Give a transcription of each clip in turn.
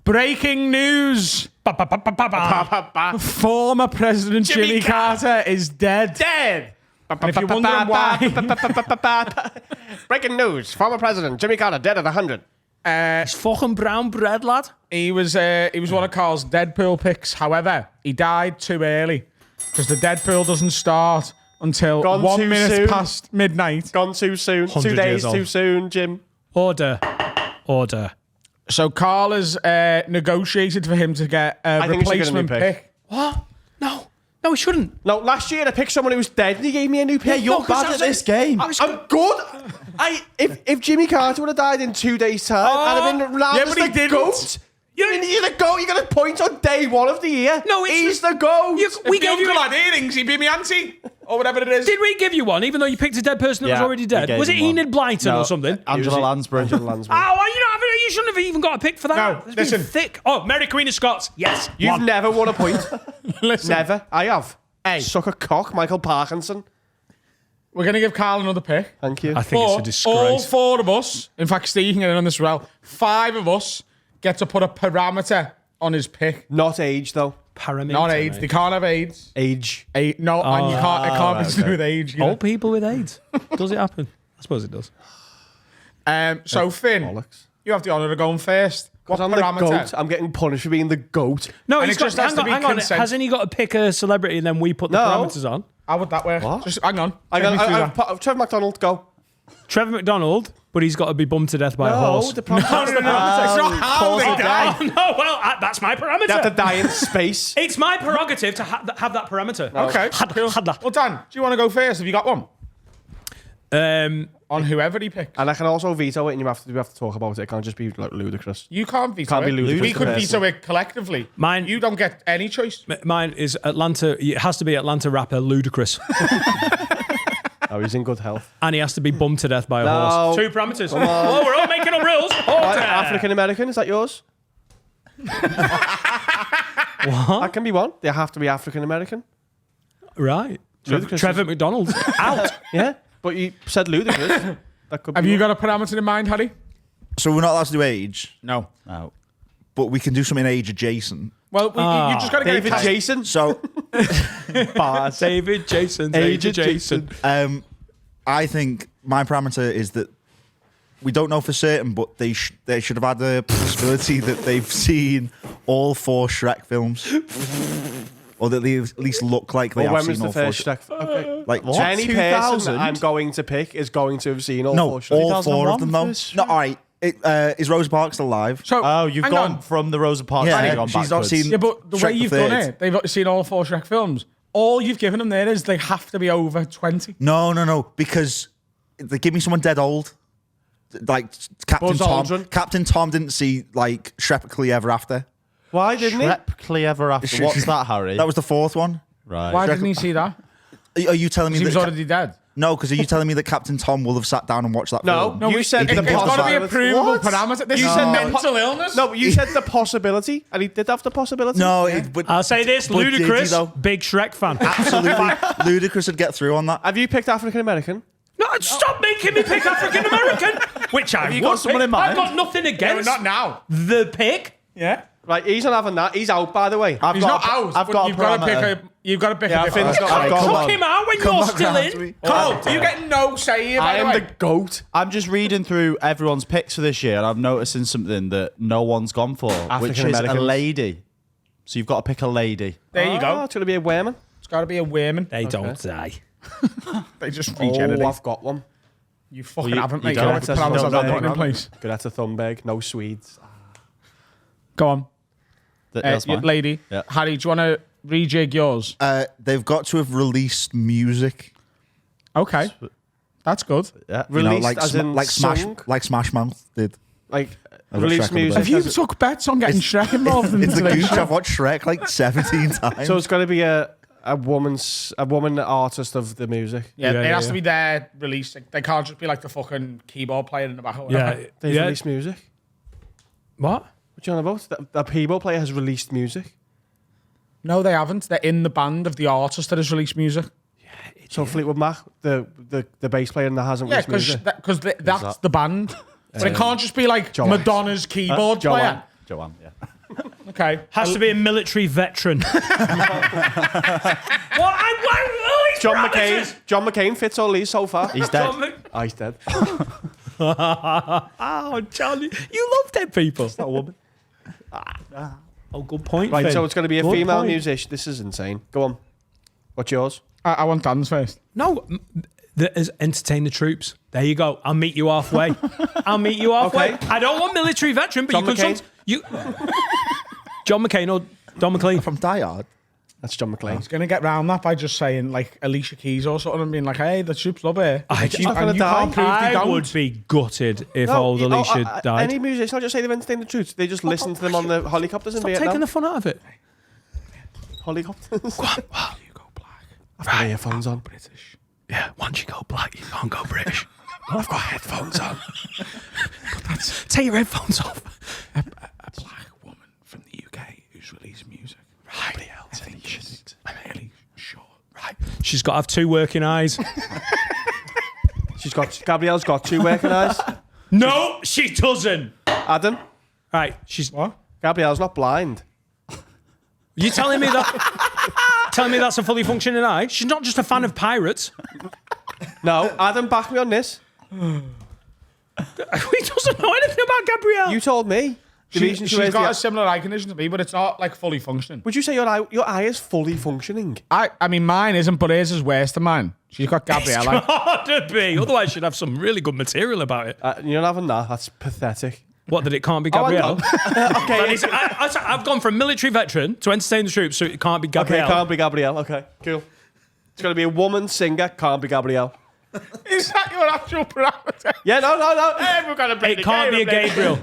Breaking news. Former President Jimmy Carter is dead. Dead. And if you're wondering why, Breaking news. Former President Jimmy Carter dead at 100. Is fucking brown bread, lad. he was one of Carl's Deadpool picks. However, he died too early because the Deadpool doesn't start until Gone 1 too minute soon. past midnight. Gone too soon. 2 100 days years old. too soon, Jim. Order. So Carl has negotiated for him to get a think he should get a new replacement pick. pick. What? No, he shouldn't. No, last year I picked someone who was dead and he gave me a new pick. You're bad at this game. I'm good. If Jimmy Carter would have died in 2 days' time, I'd have been round yeah, as but he the didn't. goat. You're the goat. You got a point on day one of the year. No, it's- he's the goat. We If the gave you. uncle had earrings, he'd be me auntie. Or whatever it is. Did we give you one, even though you picked a dead person that was Yeah, already we dead? gave Was it him one. Enid Blyton or something? Angela Lansbury. Oh, well, you shouldn't have even got a pick for that. No, It's been listen. thick. Oh, Mary Queen of Scots. Yes. You've one. never won a point. Listen, Never. I have. Hey. Suck a cock, Michael Parkinson. we're going to give Carl another pick. Thank you. I think it's a But disgrace. all 4 of us, in fact, Steve can get in on this as well, 5 of us get to put a parameter on his pick. Not age, though. Parameter, Not AIDS. mate. They can't have AIDS. Age. No, and you can't. It can't be to do with age. You know? Old people with AIDS. Does it happen? I suppose it does. So Finn, Bollocks. you have the honour of going first. What I'm the parameter? goat. I'm getting punished for being the goat. No, And he's it got. just has Hang to on, be hang on. consent. Hasn't he got to pick a celebrity and then we put the No. parameters on? How would that work? What? Just hang on. I Take me through got that. Trevor McDonald, go. Trevor McDonald, but he's got to be bumped to death by a horse. the problem No, it's not how they die. Oh, no, well, that's my parameter. They have to die in space. It's my prerogative to have that parameter. Okay. Cool. Well, Dan, do you want to go first? Have you got one on whoever he picks? And I can also veto it, and we have to talk about it. It can't just be like ludicrous. You can't veto Can't it. be ludicrous We could to veto it collectively. Mine- You don't get any choice. Mine is Atlanta. It has to be Atlanta rapper Ludacris, Oh, he's in good health. and he has to be bumped to death by a No. horse. 2 parameters. Oh, we're all making up rules. African American, is that yours? What? That can be one. They have to be African American. Right. Ludacris Trevor McDonald out. Yeah, but you said ludicrous. That could Have be you one. got a parameter in mind, Harry? So we're not allowed to do age, No. no. But we can do something age adjacent. Well, you just got to get David it past. Jason? So Bars. David Jason. Agent David Jason. I think my parameter is that we don't know for certain, but they should have had the possibility that they've seen all 4 Shrek films. Or that they at least look like they Well, have when was seen the all 4. first Shrek? Okay. Like, Any person 2000? that I'm going to pick is going to have seen all no, 4 Shrek. all 4 of them though. 2001 first No, all right. Is Rosa Parks still alive? So, Oh, you've hang gone on. from the Rosa Parks Yeah, thing on she's not backwards. seen- Yeah, but the Shrek way the you've done Third. it, they've seen all 4 Shrek films. All you've given them there is they have to be over 20. No, because they give me someone dead old. Like Captain Buzz Tom. Aldrin. Captain Tom didn't see like Shrek Ever After. Why didn't he? Shrek Ever After. What's that, Harry? That was the 4th one. right. Why didn't he see that? Are you telling me He was that? already dead. No, because are you telling me that Captain Tom will have sat down and watched that No, film? No, you we- said it's the got to be a possibility. provable What? parameter. This You is said a the mental illness. No, but you said the possibility, and he did have the possibility. No, Yeah. but I'll say this: but did he, Ludacris, though? big Shrek fan. Absolutely, Ludacris would get through on that. Have you picked African American? No, stop making me pick African American. Which I you got would someone pick. in mind? I've got nothing No, against not now. the pick. Yeah. Right, he's not having that. He's out, by the way. I've He's got not out. I've but got you've a got to parameter. pick a. You've got to pick Yeah, a I think different. it's got- I've got Took one. him out when Come you're back still round to in. me. Cole, you get no say here. By I the am way. the goat. I'm just reading through everyone's picks for this year, and I'm noticing something that no one's gone for, which is a African-Americans. lady. So you've got to pick a lady. There you go. It's going to be a Wehrman. It's got to be a Wehrman. They don't die. They just Oh, regenerate. I've got one. You fucking you- haven't, you mate. don't. What That's parameters no, have I no, got no. in place? Greta Thunberg, no Swedes. Go on. That's fine. Lady. Yeah. Harry, do you want to rejig yours? They've got to have released music. Okay. That's good. Yeah. You know, Released like as in Smash, song? like Smash Mouth did. Like, I've got release Shrek on the music. Have you as- took bets on getting Shrek involved in It's the today's gooch. show? I've watched Shrek like 17 times. So it's got to be a woman artist of the music. Yeah, Yeah, it yeah, has yeah. to be their release. They can't just be like the fucking keyboard player in the back. Or Yeah. whatever. They've yeah. released music. What? What you on about? The keyboard player has released music. No, they haven't. They're in the band of the artist that has released music. So Fleetwood Mac, the bass player that hasn't Yeah, released music. because that's the band. But it can't just be like Joe Madonna's keyboard Joanne. player. Joanne, yeah. Okay. Has to be a military veteran. John McCain fits all these so far. He's dead. Oh, he's dead. Oh, Charlie, you love dead people. Not a woman. Oh, good point. Right, Finn. so it's going to be a Good female point. musician. This is insane. Go on. What's yours? I want Dan's first. No, that is entertain the troops. There you go. I'll meet you halfway. I'll meet you halfway. Okay. I don't want military veteran, but John you could. McCain? You, John McCain or Don McLean. From Die Hard. That's John McClane. He's going to get round that by just saying, like, Alicia Keys or something and being like, hey, the troops love her. She's And not gonna you die. can't prove they I don't. would be gutted if old Alicia died. Any musician, not just say they've entertained the truth. They just listen to them on the helicopters in Stop Vietnam. taking the fun out of it. Helicopters. You go black. I've got earphones on. British. Yeah, once you go black, you can't go British. I've got headphones on. Take your headphones off. A black woman from the UK who's released music. Right. I think she's really short. Right. She's got to have two working eyes. Gabrielle's got two working eyes. No, she doesn't. Adam, Right. She's. What? Gabrielle's not blind. You telling me that? Telling me that's a fully functioning eye? She's not just a fan of pirates. No, Adam, back me on this. He doesn't know anything about Gabrielle. You told me. The reason she She's wears got a the, similar eye condition to me, but it's not like fully functioning. would you say your eye is fully functioning? I mean, mine isn't, but hers is worse than mine. She's got Gabrielle. Like, Got to be. Otherwise, she'd have some really good material about it. You're not having that. That's pathetic. What, that it can't be Oh, hang Gabrielle? on. Okay, That is- I've gone from military veteran to entertain the troops, so it can't be okay, Gabrielle. can't be Gabrielle. Okay, cool. It's going to be a woman singer. Can't be Gabrielle. is that your actual parameter? Yeah, no. We're gonna play It can't be a Gabriel.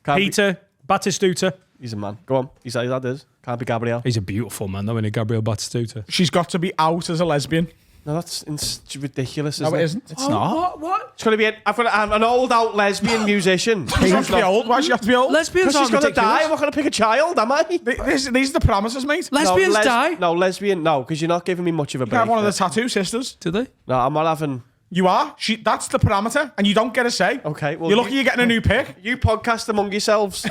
Can't be- Peter Batistuta. He's a man. Go on. He's like that is. Can't be Gabrielle. He's a beautiful man, though, isn't he? Gabriel Batistuta. She's got to be out as a lesbian. No, that's ridiculous. No, Isn't it isn't. It's not. What? It's going to be. I've got to have an old out lesbian musician. She has to be old. Why does she have to be old? Lesbians Because she's aren't going to die. ridiculous. I'm not going to pick a child, am I? These are the parameters, mate. Lesbians die? No, lesbian. No, because you're not giving me much of a You break. have one of the there. tattoo sisters. Do they? No, I'm not having. You are. That's the parameter, and you don't get a say. Okay, well, you're lucky you're getting a new pick. You podcast among yourselves,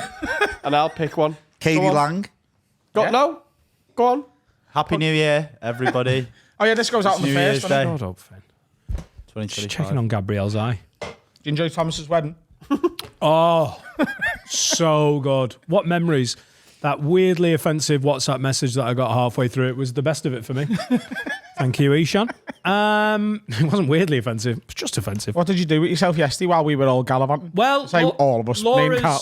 and I'll pick one. Katie Go on. Lang. Go, Yeah. No, go on. Happy New Year, everybody. Oh yeah, this goes out on the New first. Year's doesn't it? Day. Hold up, Finn. Just 2025. checking on Gabrielle's eye. Did you enjoy Thomas's wedding? Oh, so good. What memories. That weirdly offensive WhatsApp message that I got halfway through it was the best of it for me. Thank you, Ishan. It wasn't weirdly offensive. It was just offensive. What did you do with yourself yesterday while we were all gallivanting? Well, Say all of us, me and Carl.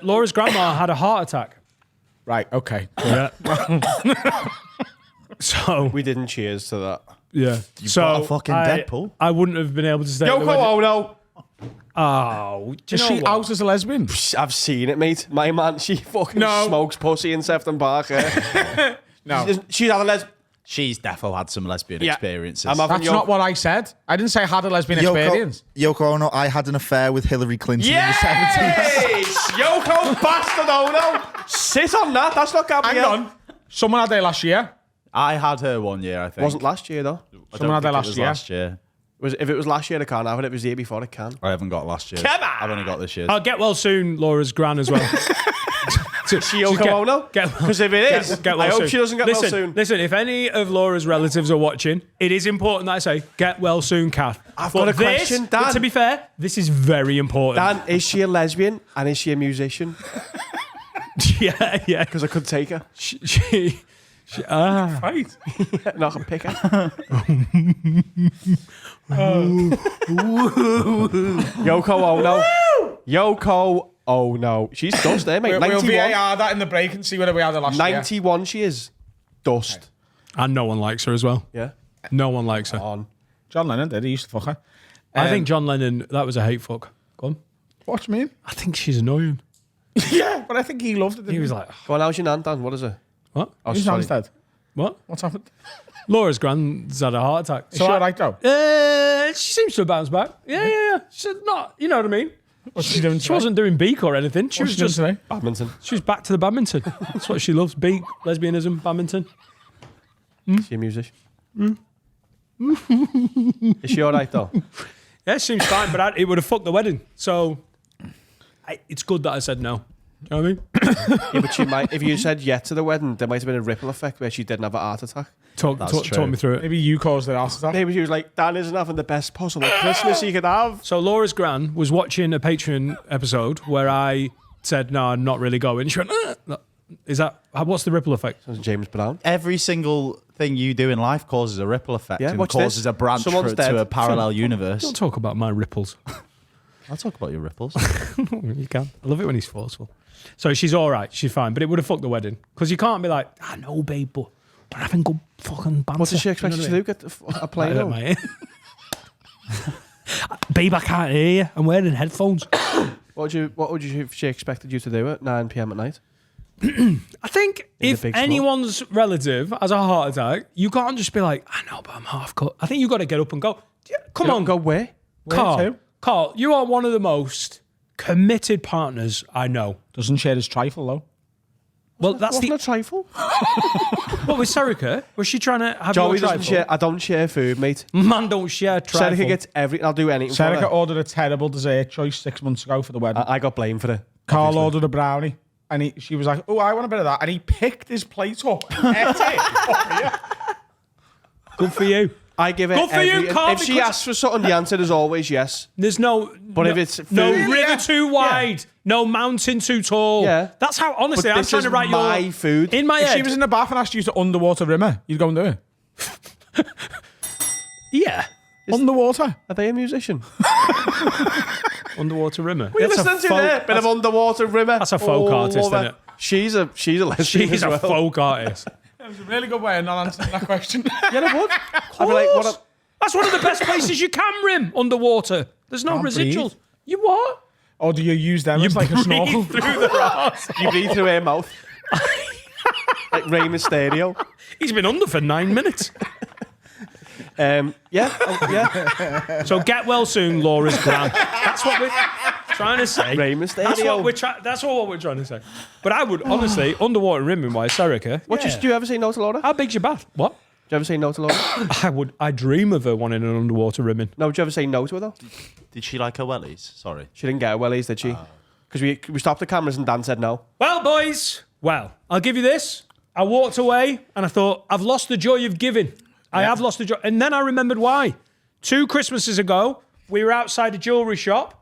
Laura's grandma had a heart attack. Right, okay. Yeah. So, We didn't cheers to that. yeah. So, bought a fucking Deadpool? I wouldn't have been able to stay at the Yoko wedding. Ono. Oh, do Is you know she what? out as a lesbian? I've seen it, mate. My man, she fucking No. smokes pussy in Sefton Park. No. She's had a lesbian. She's defo had some lesbian Yeah. experiences. I'm having That's not what I said. I didn't say I had a lesbian experience. Yoko Ono, I had an affair with Hillary Clinton in the 70s. Yes! Yoko bastard Ono. Sit on that. That's not Hang Gabrielle. on. Someone had there last year. I had her one year, I think. Wasn't last year though. I someone don't had that think last it was year. last year. If it was last year, I can't have it. If it was the year before, it can. I haven't got last year. Come on. I've only got this year. I'll get well soon, Laura's gran as well. Yoko Ono? Because if it is, Get well I hope soon. she doesn't get listen, well soon. Listen, if any of Laura's relatives are watching, it is important that I say, get well soon, Kath. I've But got a question, but Dan. to be fair, this is very important. Dan, is she a lesbian and is she a musician? yeah. Because I could take her. Right. No, I can pick her. Yoko Ono. Yoko Ono. She's dust there, mate. We'll 91. VAR that in the break and see whether we had it last year. 91 she is. Dust. And no one likes her as well. Yeah. No one likes her. On. John Lennon did. He used to fuck her. I think John Lennon, that was a hate fuck. Go on. What do you mean? I think she's annoying. Yeah, but I think he loved it. He was like, Go on, how's your nan, Dan? What is it? what? Oh, Who's sorry. Nan's dead? What? What's happened? Laura's gran's had a heart attack. Is she all right though? She seems to have bounced back. Yeah. She's not, you know what I mean? What's she doing today? She wasn't doing beak or anything. She What's was she doing just, today? Badminton. she was back to the badminton. That's what she loves. Beak, lesbianism, badminton. Is she a musician? Is she all right though? Yeah, it seems fine, but it would have fucked the wedding. So it's good that I said no. Do you know what I mean? Yeah, but she might. If you said yes to the wedding, there might have been a ripple effect where she didn't have a heart attack. Talk me through it. Maybe you caused the heart attack. Maybe she was like, Dan isn't having the best possible Christmas he could have. So Laura's gran was watching a Patreon episode where I said, no, I'm not really going. She went, is that, what's the ripple effect? James Brown. Every single thing you do in life causes a ripple effect Yeah, and watch causes this. a branch Someone's dead. to a parallel universe. Don't talk about my ripples. I'll talk about your ripples. You can. I love it when he's forceful. So she's all right. She's fine. But it would have fucked the wedding. Because you can't be like, no, babe, but we're having good fucking banter. What does she expect you to do? Get a plane I home? don't, mate. Babe, I can't hear you. I'm wearing headphones. What would she expected you to do at 9 p.m. at night? I think In the if big smoke. anyone's relative has a heart attack, you can't just be like, I know, but I'm half cut. I think you've got to get up and go. Yeah, come on, Go where? Carl. Carl, you are one of the most committed partners I know. Doesn't share his trifle though. Well, that's Wasn't the. a trifle. What was Serica? Was she trying to have Joey your doesn't trifle? share. I don't share food, mate. Man, don't share trifle. Serica gets everything. I'll do anything for Serica her. ordered a terrible dessert choice 6 months ago for the wedding. I got blamed for it. Carl obviously. ordered a brownie, and she was like, "Oh, I want a bit of that," and he picked his plate up. And ate it. Good for you. I give it. Good for you, Carl, If she because- asks for something, the answer is always yes. There's no. But if it's no food- river Yeah. too wide, no mountain too tall. Yeah. That's how. Honestly, But I'm this trying is to write my your food. in my If head. she was in the bath and asked you to underwater rimmer, you'd go and do it. Yeah, Underwater. Are they a musician? underwater rimmer. What are you listening to there? Bit of underwater rimmer. That's a folk artist, love isn't it? She's a lesbian She's as a well. folk artist. That was a really good way of not answering that question. Yeah, I would. I'd be like, what? That's one of the best places you can rim underwater. There's no Can't residuals. breathe. You what? Or do you use them as like a snorkel? Through the rocks. You breathe through her mouth. Like Rey Mysterio. He's been under for 9 minutes. Yeah. So get well soon, Laura's gran. That's what we're trying to say. Rey Mysterio. That's what we're trying. That's what we're trying to say. But I would honestly underwater rimming wise, Serica. Do you ever say no to Laura? Do How big's your bath? What? you ever say no to Laura? I dream of her wanting an underwater rimming. No, do you ever say no to her though? Did she like her wellies? Sorry. She didn't get her wellies, did she? Because we stopped the cameras and Dan said no. Well, boys. Well, I'll give you this. I walked away and I thought, I've lost the joy of giving. I have lost the joy. And then I remembered why. 2 Christmases ago, we were outside a jewellery shop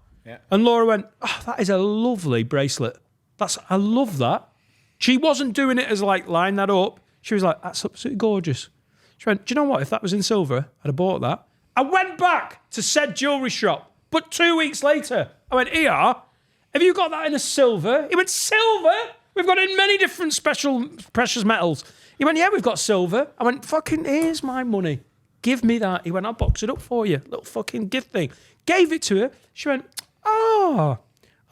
and Laura went, oh, that is a lovely bracelet. I love that. She wasn't doing it as like, line that up. She was like, that's absolutely gorgeous. She went, do you know what? If that was in silver, I'd have bought that. I went back to said jewellery shop. But 2 weeks later, I went, have you got that in a silver? He went, silver? We've got it in many different special precious metals. He went, yeah, we've got silver. I went, fucking, here's my money. Give me that. He went, I'll box it up for you. Little fucking gift thing. Gave it to her. She went, oh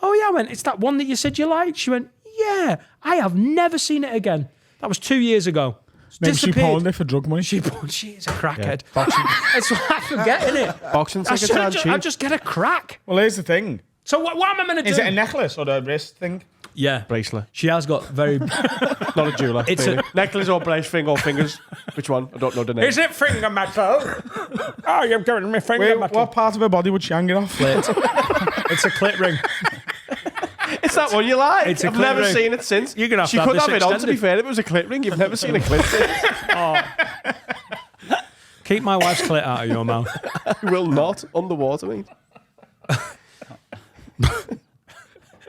yeah. I went, it's that one that you said you liked. She went, yeah. I have never seen it again. That was 2 years ago. Maybe she Disappeared. pawned it for drug money. She is a crackhead. That's what I forget, innit? Boxing tickets aren't cheap. I just get a crack. Well, here's the thing. So what am I meant to do? Is it a necklace or a wrist thing? Yeah. Bracelet. She has got very... Not a jeweler. It's really. a- necklace or bracelet, finger or fingers. Which one? I don't know the name. Is it finger metal? Oh, you're giving me finger metal. What part of her body would she hang it off? It's a clit ring. It's that one you like. It's a I've clit never ring. seen it since. You're gonna have she to have could this have it on, to extended. be fair. If it was a clit ring, you've never seen a clit since. Keep my wife's clit out of your mouth. You will not. Underwater, mate.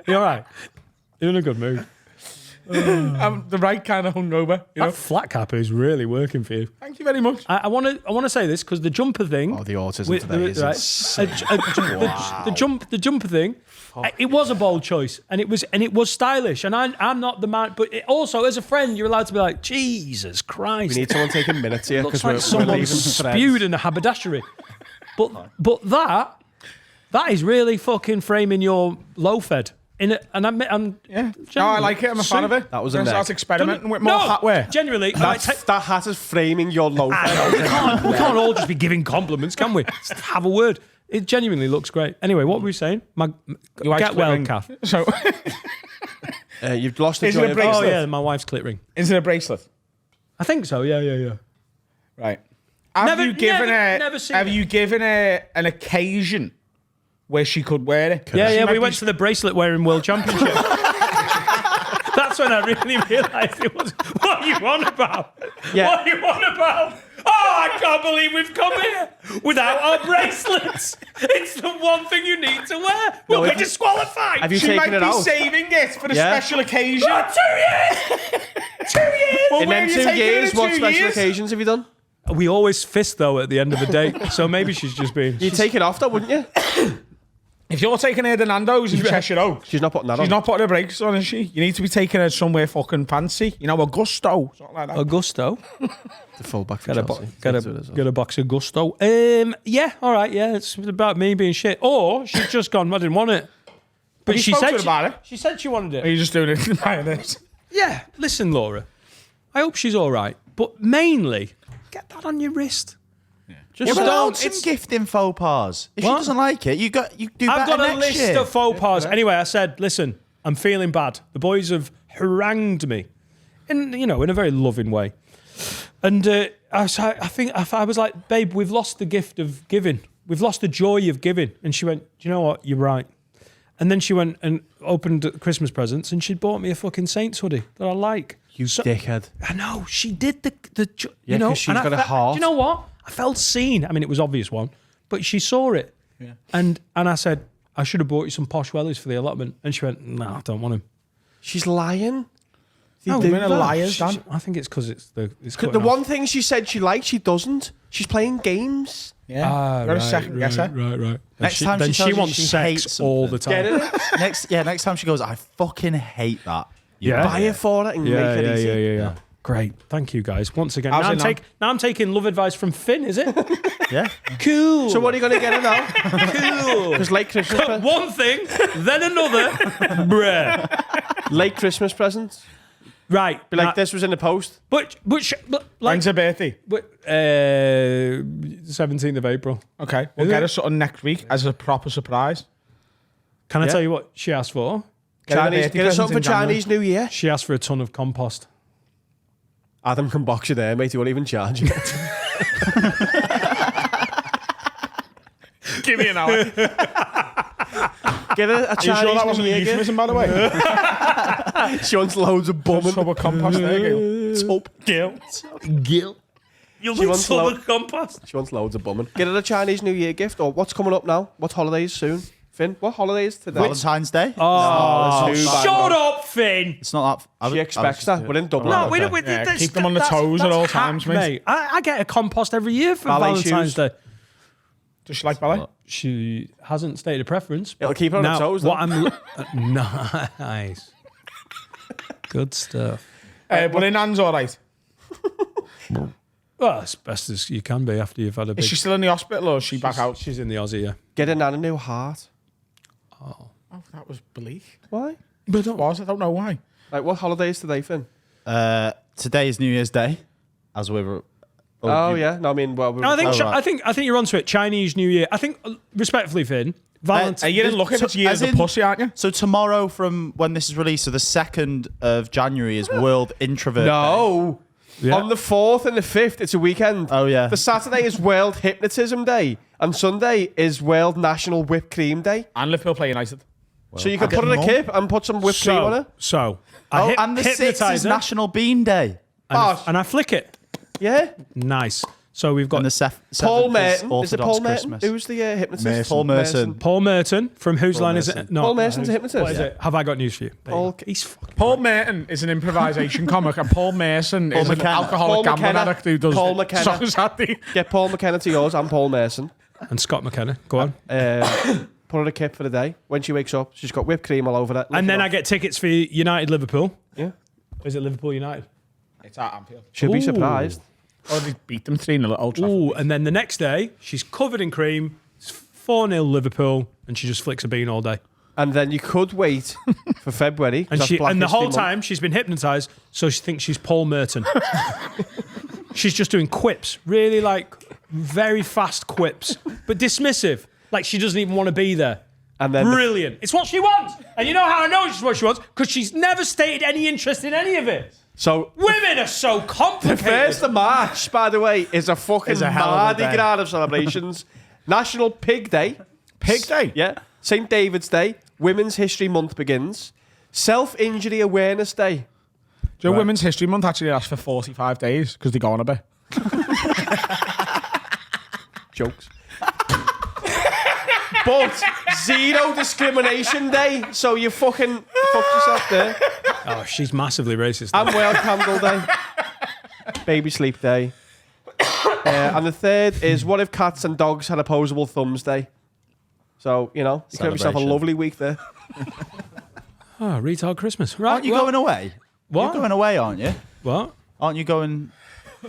You all right? You're in a good mood. I'm the right kind of hungover. You know? That flat cap is really working for you. Thank you very much. I want to say this because the jumper thing. Oh, the autism with- today is right, insane. the jumper thing. It was a bold choice, and it was stylish. And I'm not the man, but it also as a friend, you're allowed to be like, Jesus Christ. We need someone taking minutes here Looks because like we're someone leaving spewed in a haberdashery. But that is really fucking framing your low fed. In it, and I'm Yeah. No, I like it. I'm a fan of it. That was a I'm gonna neck. start experimenting with more hat wear. Genuinely, That hat is framing your low. we can't all just be giving compliments, can we? Just have a word. It genuinely looks great. Anyway, what were we saying? Your wife's Get clit well, ring. Kath. So, You've lost the Is it joy a of bracelet? Oh yeah, my wife's clit ring. is it a bracelet? I think so. Yeah. Right. Have Never- you given never- never seen Have it. you given her an occasion where she could wear it? Yeah. She We might went be- to the bracelet wearing world championship. that's when I really realised it was. What are you on about? Yeah. What are you on about? Oh, I can't believe we've come here without our bracelets. It's the one thing you need to wear. We'll be disqualified. Have you She taken might it be out? saving it for a Yeah. special occasion. What, 2 years? 2 years? Well, In where them are you 2 taking it years, in what 2 special years? occasions have you done? We always fist though at the end of the date, so maybe she's just being. You'd take it off though, wouldn't you? If you're taking her to Nando's in Cheshire Oaks, She's not putting that she's on. not putting her brakes on, is she? You need to be taking her somewhere fucking fancy. You know, Augusto, something like that. Augusto. The fullback for Get a, Chelsea. get a box of Gusto. Yeah, all right, yeah. It's about me being shit. Or she's just gone, I didn't want it. But you she spoke to said her about it? she said she wanted Are it. you just doing it in mayonnaise? Yeah, listen, Laura. I hope she's all right. But mainly, get that on your wrist. You're Just allowed don't. some It's- gifting faux pas. If she What? doesn't like it, you do I've better got a next list year. of faux pas. Anyway, I said, listen, I'm feeling bad. The boys have harangued me, in a very loving way. And I was like, babe, we've lost the gift of giving. We've lost the joy of giving. And she went, do you know what? You're right. And then she went and opened Christmas presents, and she bought me a fucking Saints hoodie that I like. You dickhead. I know she did the Yeah, you know, 'cause she's and I got a felt- heart. Do you know what? I felt seen. I mean, it was obvious one, but she saw it. Yeah. And I said, I should have bought you some posh wellies for the allotment. And she went, no, I don't want them. She's lying. No, do women that. are liars, Dan. I think it's because it's The cutting one off. thing she said she liked, she doesn't. She's playing games. Yeah. Ah, Got a right, second guesser. Right. Next time she tells you wants she sex hates all something. the time. Get it? Next time she goes, I fucking hate that. You Yeah. Buy it for it and Yeah, make it easy. yeah. Great. Thank you, guys. Once again. How's Now it now? I'm taking love advice from Finn, is it? Yeah. Cool. So what are you going to get her now? Cool. Because late Christmas, One thing, then another. Bruh. late Christmas presents. Right. Be like, now- this was in the post. But like, When's her birthday? 17th of April. Okay, we'll Is get it? her something next week as a proper surprise. Can I Yeah. tell you what she asked for? Get her Chinese, birthday get us present something for in January. Chinese New Year. She asked for a ton of compost. Adam can box you there, mate. He won't even charge you. Give me an hour. Get her a Are you Chinese sure that New wasn't a Year gift. euphemism, by the way? She wants loads of bumming. Tub of compost there, Gil. Gil. You'll She be wants full lo- of compost. She wants loads of bumming. Get her a Chinese New Year gift. Or what's coming up now? What holidays soon? Finn, what holidays today? Valentine's Day? Oh, too bad. shut up, Finn. It's not that. She expects that. We're in Dublin. No, Okay. we don't. Yeah, that's- keep them on the that's- toes at that's all hack, times, mate. I get a compost every year for Ballet Valentine's shoes. Day. Does she like ballet? She hasn't stated a preference. It'll keep her on her now, toes, What though. I'm nice, good stuff. But in Anne's all right. Well, as best as you can be after you've had a big. Is she still in the hospital or is she back out? She's in the Aussie, yeah. Get her nan a new heart. Oh, that was bleak. Why? But it was. I don't know why. Like, what holidays today, Finn? Today is New Year's Day, as we were. Oh, yeah. No, I mean, well, No, I think Oh, right. I think you're onto it. Chinese New Year. I think respectfully, Finn. Valentine's. You didn't look at it. Year of as the in- pussy, aren't you? So tomorrow, from when this is released, so the 2nd of January is World Introvert Day. No. Yeah. On the 4th and the 5th, it's a weekend. Oh, yeah. The Saturday is World Hypnotism Day. And Sunday is World National Whipped Cream Day. And Liverpool play United. So you can put her in a kip and put some whipped cream on her. So Oh, and the 6th hypnotise is her, National Bean Day. and I flick it. Yeah. Nice. So we've got And the 7th Paul is Merton. Is it Orthodox Paul Merton? Christmas. Who's the hypnotist? Paul Merton. Paul Merton from Whose Paul Line Is Merson. It? No, Paul Merson's a who's- hypnotist. What is it? Have I got news for you? There you Paul- go. He's fucking. Paul Merton is an improvisation comic, and Paul Mason is an McKenna. alcoholic Paul gambling McKenna. addict who does Paul McKenna. songs at the. Get Paul McKenna to yours. I'm Paul Merson. And Scott McKenna. Go on. Put her a kip for the day. When she wakes up, she's got whipped cream all over her. And then I get tickets for United Liverpool. Yeah. Is it Liverpool United? It's at Anfield. She'll be Ooh. surprised. Oh, they beat them 3-0 at Old Trafford. Ooh, and then the next day, she's covered in cream. It's 4-0 Liverpool, and she just flicks a bean all day. And then you could wait for February. 'cause And that's she Black and the History whole Month. time she's been hypnotized, so she thinks she's Paul Merton. She's just doing quips, really like very fast quips, but dismissive. Like she doesn't even want to be there. And then Brilliant. It's what she wants. And you know how I know it's what she wants? Because she's never stated any interest in any of it. so Women are so the complicated. 1st of March, by the way, is a fucking Is a hell of a Mardi day. Gras of celebrations. National Pig Day. Pig Day. Yeah. St. David's Day. Women's History Month begins. Self-Injury Awareness Day. Do you know Women's History Month actually lasts for 45 days because they go on a bit? Jokes. But Zero Discrimination Day. So you fucked yourself there. Oh, she's massively racist. And World Candle Day. Baby Sleep Day. And the third is what if cats and dogs had opposable thumbs day? So, you know, you can have yourself a Celebration. lovely week there. Oh, retard Christmas. Right. Aren't you well, going away? What? You're going away, aren't you? What? Aren't you going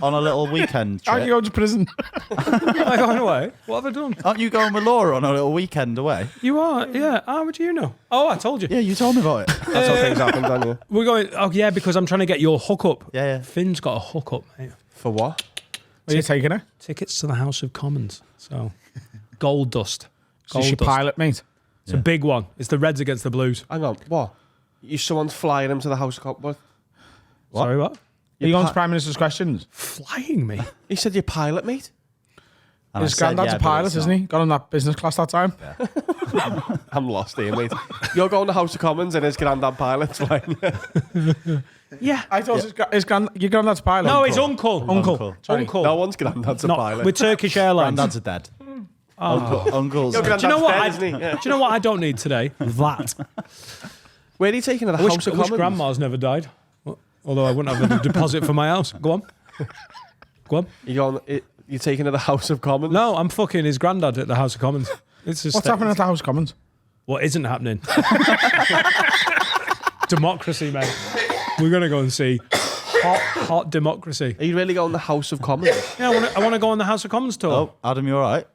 on a little weekend Aren't you trip? going to prison? Am I going away? What have I done? Aren't you going with Laura on a little weekend away? You are? Yeah. How would you know? Oh, I told you. Yeah, you told me about it. That's how things happen, don't you? We're going. Oh, yeah, because I'm trying to get your hookup. Yeah. Finn's got a hookup, mate. For what? Are you taking it? Tickets to the House of Commons. So, gold dust. So she pilot, mate. It's a big one. It's the Reds against the Blues. Hang on, what? Someone's flying him to the House of Commons. What? Sorry, what? Are you on to Prime Minister's questions? Flying me. He said you're pilot, mate. And His I said, granddad's yeah, a but pilot, it's isn't not. he? Got on that business class that time. I'm lost here, mate. You're going to House of Commons and his granddad pilot's flying you. Yeah. I thought your granddad's pilot. No, his uncle. Uncle. Sorry. Uncle. No one's granddad's a Not- pilot. with Turkish Airlines. Grandads are dead. Oh. Uncles. Your are- Do you know granddad's what? dead, I, isn't he? Yeah. do you know what I don't need today? That. Where are you taking to the I wish, House of I wish Commons? grandma's never died. Although I wouldn't have a deposit for my house. Go on. Go on. You're taking to the House of Commons? No, I'm fucking his granddad at the House of Commons. It's just What's happening at the House of Commons? What isn't happening? Democracy, mate. We're going to go and see hot democracy. Are you really going to the House of Commons? Yeah, I want to go on the House of Commons tour. Oh, Adam, you all right?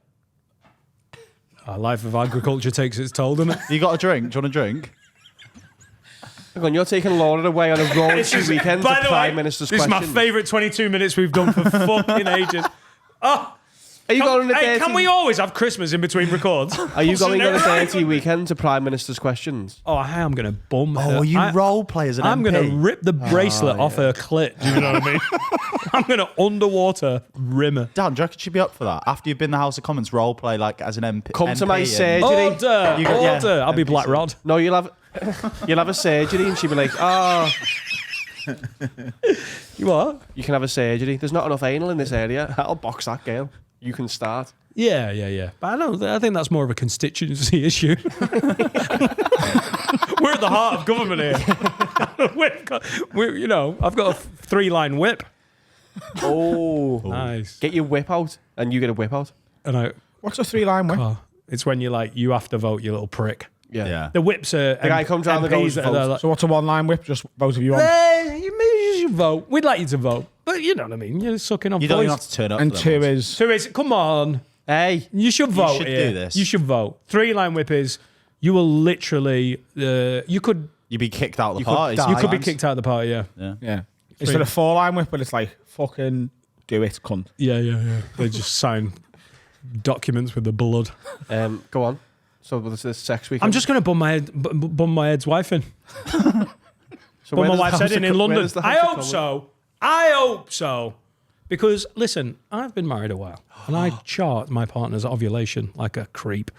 Our life of agriculture takes its toll, doesn't it? You got a drink? Do you want a drink? Hang on, you're taking Laura away on a raunchy weekend to By the Prime way, Minister's this is my questions. favourite 22 minutes we've done for fucking ages. Oh, Are you going on a hey, dirty... can we always have Christmas in between records? Are you going on a dirty weekend to Prime Minister's questions? Oh, I am going to bum her. Oh, you I- role play as an I'm MP? going to rip the bracelet off her clit. Do you know what I mean? I'm going to underwater rim her. Dan, do you reckon she'd be up for that? After you've been in the House of Commons, role play like as an MP. Come to MP my and- surgery. Order! You got- yeah, Order! I'll be NPC. Black Rod. No, you'll have a surgery and she'll be like, oh, You what? you can have a surgery. There's not enough anal in this area. I'll box that girl. You can start. Yeah. But I think that's more of a constituency issue. We're at the heart of government here. I've got a 3-line whip. Oh. Nice. Get your whip out and you get a whip out. And What's a 3-line whip? it's when you have to vote, you little prick. Yeah. The whips are. The guy comes round and goes, vote. So what's a 1-line whip? Just both of you on. You should vote. We'd like you to vote. But you know what I mean? You're sucking on You don't even have voice. to turn up. And for 2 them. is... So is come on. Hey, You should vote. should here. do this. You should vote. 3-line whip is you will literally you could You'd be kicked out of the You could party. die. you could be sometimes. kicked out of the party, yeah. Yeah. Instead of 4-line whip, but it's like, fucking do it, cunt. Yeah. They just sign documents with the blood. go on. So what's this sex weekend? I'm just going to bum my head's wife in. So Bum where my does the wife's House head of in Co- where London. does the I House of hope Commons- so. I hope so. Because, listen, I've been married a while and I chart my partner's ovulation like a creep.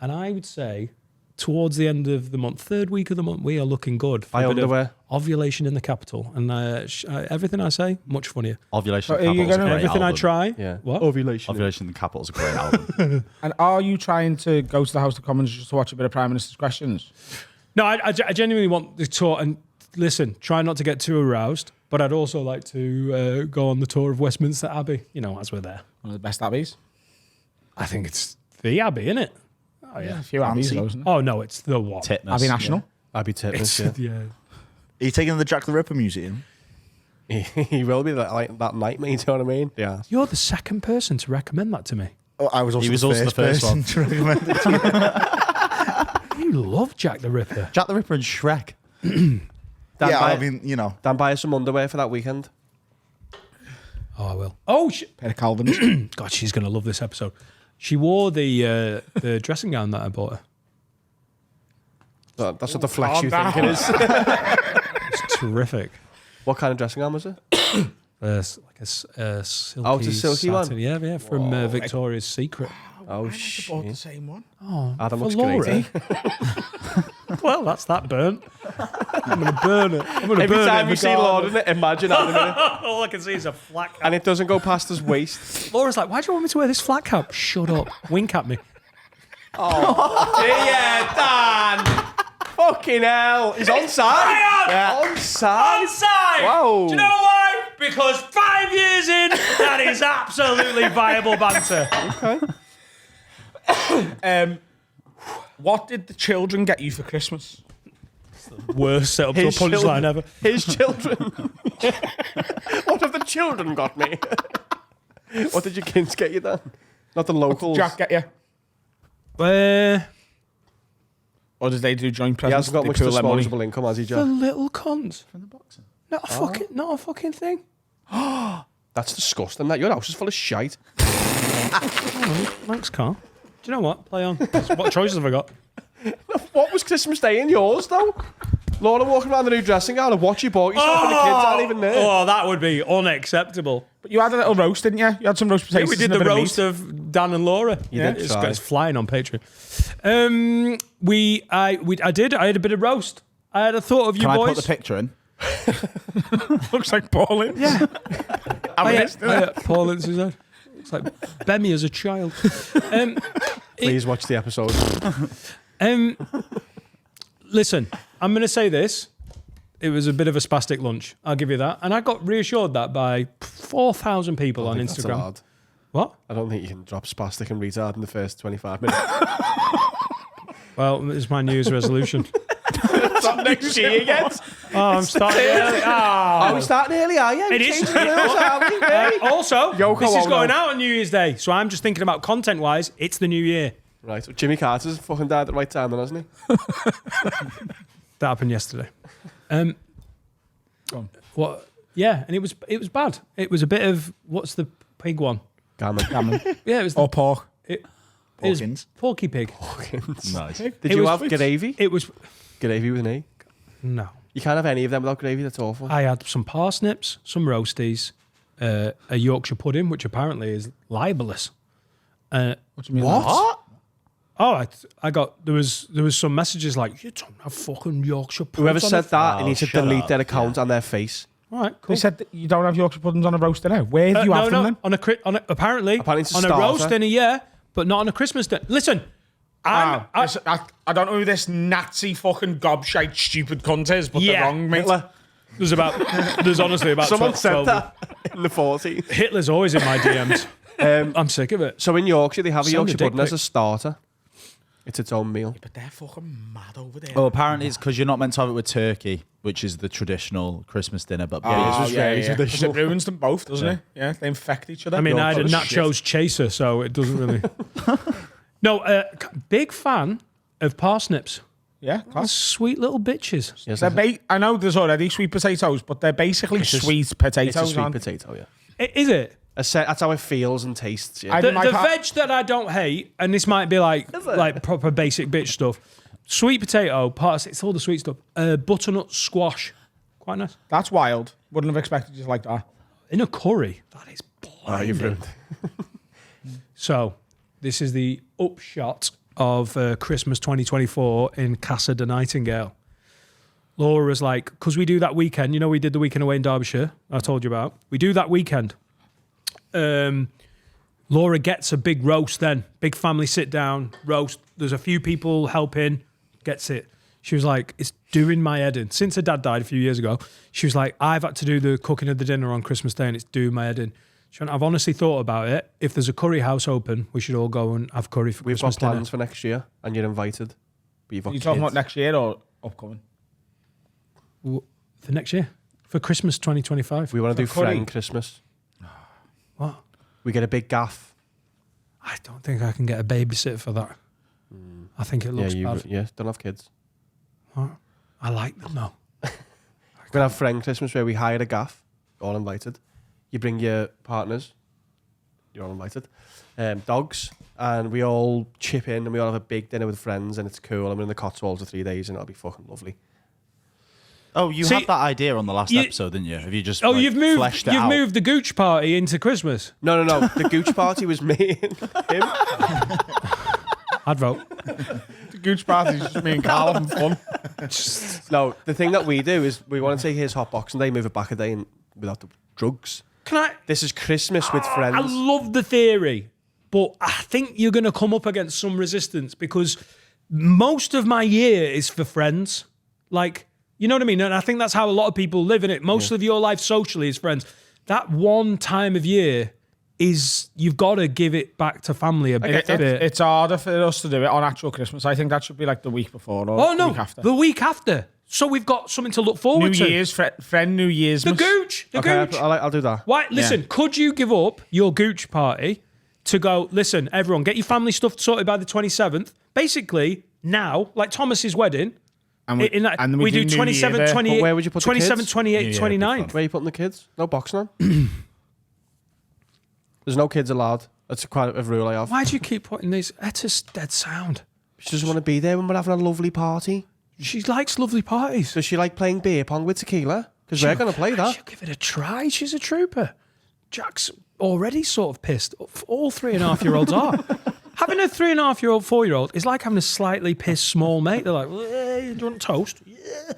And I would say towards the end of the month, 3rd week of the month, we are looking good for Buy a bit of underwear. ovulation in the capital. And everything I say, much funnier. Ovulation. So are you Capital's a gonna- great Everything I album. try. Yeah. What? Ovulation. Ovulation in the Capital's a great album. And are you trying to go to the House of Commons just to watch a bit of Prime Minister's questions? No, I genuinely want the tour. And listen, try not to get too aroused. But I'd also like to go on the tour of Westminster Abbey, as we're there. One of the best abbeys. I think it's the Abbey, isn't it? Oh, yeah. A few abbeys, Fancy. though, isn't it? Oh, no, it's the one. Titmus. Abbey National. I'd be tipped. Yeah. Are you taking the Jack the Ripper museum? He will be that night, mate. You know what I mean? Yeah. You're the second person to recommend that to me. Oh, I was also, He was also the first person one. to recommend it to you. You love Jack the Ripper. Jack the Ripper and Shrek. Dan, Yeah, buy, I mean, Dan, buy us some underwear for that weekend. Oh, I will. Oh, Pair of Calvins. God, she's going to love this episode. She wore the dressing gown that I bought her. That's what the flex calm you down. think it is. It's terrific. What kind of dressing gown was it? Like a silky Oh, it's a silky one? satin. Yeah, from Victoria's Secret. Oh, Bought the shit. same one. Adam For looks Laura? great. Well, that's that burnt. I'm going to burn it. I'm going to Every burn it. time in you the see Laura garden. in it, imagine Adam in it. All I can see is a flat cap. And it doesn't go past his waist. Laura's like, why do you want me to wear this flat cap? Shut up. Wink at me. Yeah, Dan! Fucking hell. He's onside. Onside? Onside! Whoa. Do you know why? Because 5 years in, that is absolutely viable banter. What did the children get you for Christmas? Worst setup to a His punchline children. ever. His children. What have the children got me? What did your kids get you then? Not the locals. Jack get you? Or did they do joint He presents? hasn't got They much pool their money? disposable income, has he, The Jack? little cunt. From the boxing. Not a fucking thing. That's disgusting. That your house is full of shite. Thanks, Carl. Do you know what? Play on. What choices have I got? What was Christmas Day in yours, though? Laura walking around the new dressing gown and what you bought yourself and the kids aren't even there. Oh, that would be unacceptable. But you had a little roast, didn't you? You had some roast Yeah, potatoes. we did and a the bit of roast meat. of Dan and Laura. did it's, try. it's flying on Patreon. I had a bit of roast. I had a thought of you Can I boys. put the picture in? Looks like Pauline. Yeah. Paul Ince's head. Looks like Bemmy as a child. Please watch the episode. Listen, I'm going to say this. It was a bit of a spastic lunch. I'll give you that. And I got reassured that by 4,000 people on That's Instagram. allowed. What? I don't think you can drop spastic and retard in the first 25 minutes. Well, it's my New Year's resolution. Next year you get. Oh, I'm starting early. Are we starting early, are you? It is. Changing the rules, are we? Hey? Also, Yoko this is Ono. going out on New Year's Day. So I'm just thinking about content-wise, it's the new year. Right, well, Jimmy Carter's fucking died at the right time then, hasn't he? That happened yesterday. Go on. What? Yeah, and it was bad. It was a bit of, what's the pig one? Gammon. Yeah, it was Or pork. it was Porkins. Porky Pig. Nice. Did It you was have fit. gravy? It was Gravy with an E? no. You can't have any of them without gravy, that's awful. I had some parsnips, some roasties, a Yorkshire pudding, which apparently is libelous. What do you mean? What? Oh, I got there was some messages like you don't have fucking Yorkshire pudding. Whoever said that, Oh, needs to shut delete up. their account on their face. All right, cool. They said that you don't have Yorkshire puddings on a roast dinner. Where do you have them then? on a apparently it's a on a starter. roast dinner, yeah, but not on a Christmas dinner. Listen, I don't know who this Nazi fucking gobshite stupid cunt is, but Yeah. they're wrong, mate. there's honestly about Someone 12, said 12 that in the 40s. Hitler's always in my DMs. I'm sick of it. So in Yorkshire, they have a Send Yorkshire a dick pudding as a pic. starter. It's its own meal. But they're fucking mad over there. Well, apparently it's because you're not meant to have it with turkey, which is the traditional Christmas dinner. But this was very Because traditional. it ruins them both, doesn't it? Yeah, they infect each other. I mean, I had a Oh, nachos chaser, so it doesn't really. No, big fan of parsnips. Yeah, class. Sweet little bitches. Yes, They're I know there's already sweet potatoes, but they're basically sweet potatoes. it's a sweet aren't they? potato, yeah. Is it? That's how it feels and tastes. Yeah. I- The, My the pa- veg that I don't hate, and this might be like proper basic bitch stuff. Sweet potato, it's all the sweet stuff. Butternut squash, quite nice. That's wild. Wouldn't have expected you to like that. In a curry, that is You've blinding. ruined. So, this is the upshot of Christmas 2024 in Casa de Nightingale. Laura was like, because we do that weekend, we did the weekend away in Derbyshire, I told you about. We do that weekend. Laura gets a big roast then, big family sit down, roast. There's a few people helping, gets it. She was like, it's doing my head in. Since her dad died a few years ago, she was like, I've had to do the cooking of the dinner on Christmas Day and it's doing my head in. She went, I've honestly thought about it. If there's a curry house open, we should all go and have curry for We've Christmas got dinner. plans for next year, and you're invited. But you've got Are you talking kids. about next year or upcoming? For next year? For Christmas 2025? We want to do For curry. friend Christmas. What? We get a big gaff. I don't think I can get a babysitter for that. I think it looks bad. Don't have kids. What? I like them though. We're gonna have friend Christmas where we hire a gaff, all invited. You bring your partners, you're all invited. Dogs, and we all chip in and we all have a big dinner with friends and it's cool. And we're in the Cotswolds for 3 days and it'll be fucking lovely. Oh, you See, had that idea on the last you- episode, didn't you? Have you just Oh, like, you've moved. fleshed it You've out? moved the Gooch party into Christmas. No. The Gooch party was me and him. I'd vote. The Gooch party's just me and Carl having fun. No, the thing that we do is we want to take his hot boxing day, move it back a day, and without the drugs. Can I? This is Christmas with friends. I love the theory, but I think you're going to come up against some resistance because most of my year is for friends. Like, you know what I mean? And I think that's how a lot of people live in it. Most of your life socially is friends. That one time of year is you've got to give it back to family a bit. It's harder for us to do it on actual Christmas. I think that should be like the week before or Oh the no, week after. the week after. So we've got something to look forward New to. Year's, friend New Year's. The Gooch. The Okay, Gooch. I'll do that. Why? Listen, could you give up your Gooch party to go, listen, everyone, get your family stuff sorted by the 27th? Basically, now, like Thomas's wedding, And we, we do do New 27, Year there. 28, But where would you put the 27, kids? 28, Year 29. Where are you putting the kids? No boxing on. There's no kids allowed. That's quite a rule I have. Why do you keep putting these? It's just dead sound. She doesn't want to be there when we're having a lovely party. She likes lovely parties. Does she like playing beer pong with tequila? Because we're going to play that. She'll give it a try. She's a trooper. Jack's already sort of pissed. All 3.5-year-olds are. Having a 3.5-year-old, 4-year-old is like having a slightly pissed small mate. They're like, hey, do you want toast? Yeah.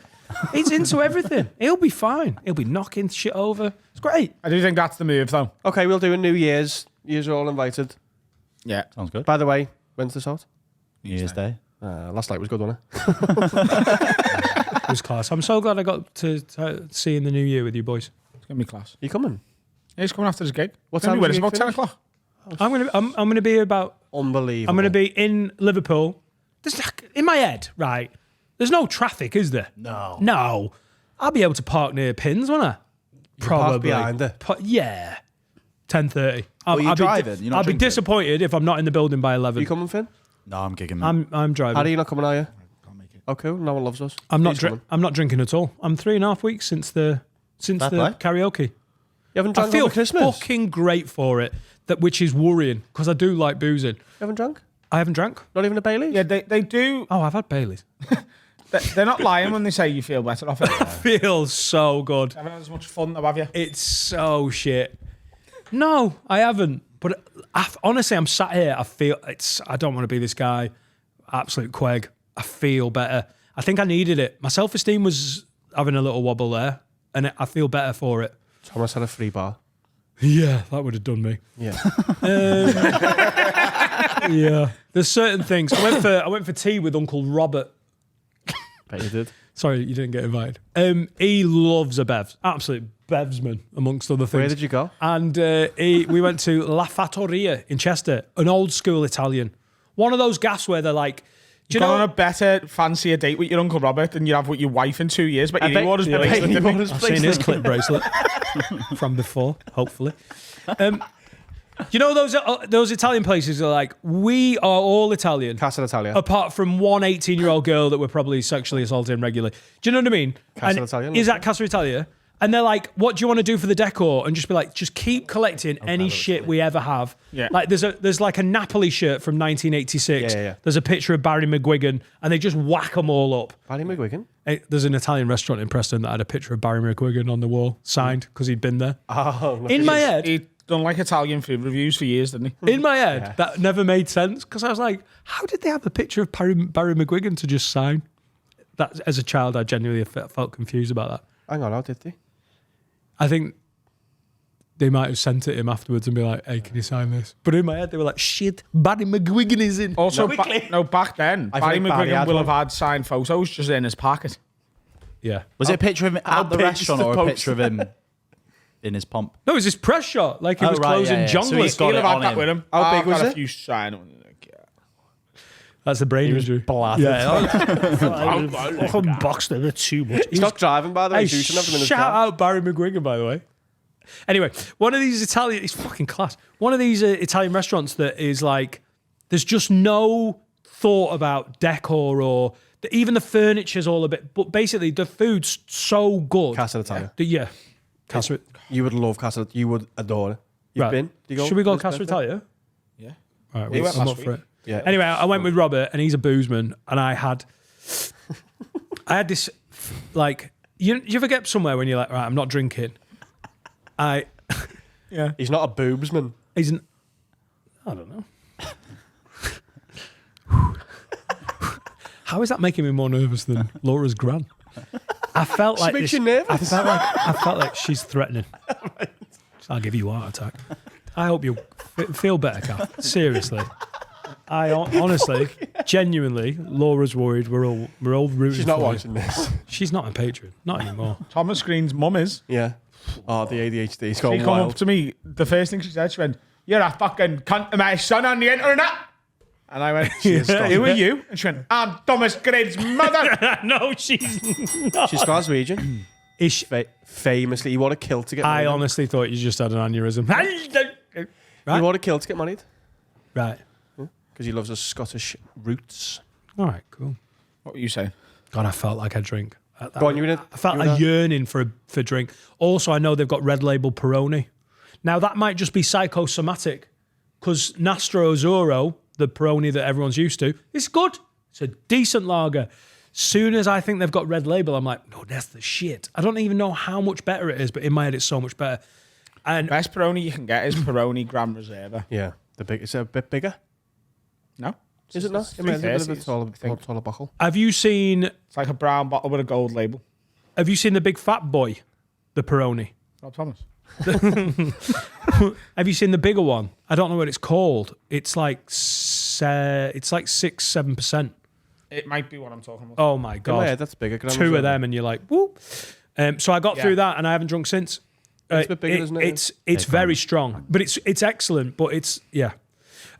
He's into everything. He'll be fine. He'll be knocking shit over. It's great. I do think that's the move, though. Okay, we'll do a New Year's. You're all invited. Yeah. Sounds good. By the way, when's this out? New Year's Day. Last night was good, wasn't it? It was class. I'm so glad I got to see in the new year with you boys. It's going to be class. You coming? Yeah, he's coming after his gig. What Only time when does it's your about gig 10 finish? o'clock. I'm gonna be about. Unbelievable. I'm gonna be in Liverpool. There's in my head, right? There's no traffic, is there? No. No. I'll be able to park near Pins, won't I? Probably behind her? Yeah. 10:30. you're driving? You're not I'll be drinking? disappointed if I'm not in the building by 11. You coming, Finn? No, I'm gigging. Man. I'm driving. Harry, you not coming, are you? Can't make it. Oh, cool. No one loves us. I'm not. He's coming. I'm not drinking at all. I'm 3.5 weeks since the Fair karaoke. You haven't I drunk feel over Christmas? fucking great for it. Which is worrying because I do like boozing. You haven't drunk? I haven't drank. Not even a Bailey? Yeah, they do. Oh, I've had Baileys. They're not lying when they say you feel better off it. Feels so good. Haven't had as much fun, though, have you? It's so shit. No, I haven't. But honestly, I'm sat here. I feel I don't want to be this guy. Absolute queg. I feel better. I think I needed it. My self-esteem was having a little wobble there, and I feel better for it. Thomas had a free bar. Yeah, that would have done me. Yeah. Yeah, there's certain things. I went for tea with Uncle Robert. Bet you did. Sorry, you didn't get invited. He loves a bevs, absolute bevsman, amongst other things. Where did you go? And we went to La Fattoria in Chester, an old school Italian. One of those gaffs where they're like, do you Gone on know? a better, fancier date with your Uncle Robert than you have with your wife in 2 years, but you wore his bracelet, didn't he? I've seen his clip bracelet from before, hopefully. You know those Italian places are like, we are all Italian. Casa d'Italia. Apart from one 18-year-old girl that we're probably sexually assaulting regularly. Do you know what I mean? Casa And d'Italia, is yeah. that Casa Italia? And they're like, what do you want to do for the decor? And just be like, just keep collecting any shit we ever have. Yeah. Like there's like a Napoli shirt from 1986. Yeah. There's a picture of Barry McGuigan and they just whack them all up. Barry McGuigan? There's an Italian restaurant in Preston that had a picture of Barry McGuigan on the wall, signed because he'd been there. Oh, no. In my head, He done like Italian food reviews for years, didn't he? in my head, that never made sense because I was like, how did they have a picture of Barry McGuigan to just sign? That as a child, I genuinely felt confused about that. Hang on, how did they? I think they might have sent it him afterwards and be like, hey, can you sign this? But in my head, they were like, shit, Barry McGuigan is in. Also, Quickly. back then, I Barry think Barry McGuigan had will one. have had signed photos just in his pocket. Yeah. Was it a picture of him at the big is restaurant the or a poster? picture of him in his pomp? No, it was his press shot. Like he Oh, was right, closing yeah, yeah. So Jongless. he's got He'll it have had on that him. with him. How big I've was had it? a few sign. That's the brain injury. bladdered. Yeah. I boxed him too much. He's not driving, by the way. Hey, So you shouldn't have him in his shout car. out Barry McGuigan, by the way. Anyway, one of these Italian, it's fucking class. One of these Italian restaurants that is like, there's just no thought about decor or even the furniture's all a bit, but basically the food's so good. Casa d'Italia. Yeah. Casa. You would love Casa. You would adore it. You've Right. been? Do you go Should we go for Casa his birthday? Italia? Yeah. All right, We went I'm last up for week. it. Yeah. Anyway, I went with Robert, and he's a boozman, and I had this like you ever get somewhere when you're like, right, I'm not drinking. Yeah. He's not a boobsman. He's I don't know. How is that making me more nervous than Laura's gran? I felt like makes this, you nervous? I felt like she's threatening. I'll give you a heart attack. I hope you feel better, Kath. Seriously. I honestly, genuinely, Laura's worried. We're all rooting She's not for you. watching this. She's not a patron. Not anymore. Thomas Green's mum is. Yeah. Oh, the ADHD's She going come up wild. to me, the first thing she said, she went, "You're a fucking cunt to my son on the internet." And I went, "Who are you?" And she went, "I'm Thomas Green's mother." No, she's not. She's Glaswegian. Is she- Famously, he wore a kilt to get I married. honestly thought you just had an aneurysm. He wore a kilt to get married Right. because he loves his Scottish roots. All right, cool. What were you saying? God, I felt like I drink. Go on, you in a, I felt you in a yearning for drink. Also, I know they've got Red Label Peroni. Now, that might just be psychosomatic because Nastro Azzurro, the Peroni that everyone's used to, is good. It's a decent lager. Soon as I think they've got Red Label, I'm like, no, that's the shit. I don't even know how much better it is, but in my head, it's so much better. And Best Peroni you can get is Peroni Gran Reserva. Yeah, it's a bit bigger. No? Is it not? It's It might be a bit 330s, taller, I think. taller buckle. have you seen It's like a brown bottle with a gold label. the Big Fat Boy, the Peroni? Rob Thomas. Have you seen the bigger one? I don't know what it's called. It's like 6-7%. It might be what I'm talking about. Oh my In my god. head, that's bigger. Two of them and you're like, whoop. So I got Yeah. through that and I haven't drunk since. It's a bit bigger, isn't it? It's very strong, but it's excellent. But it's yeah.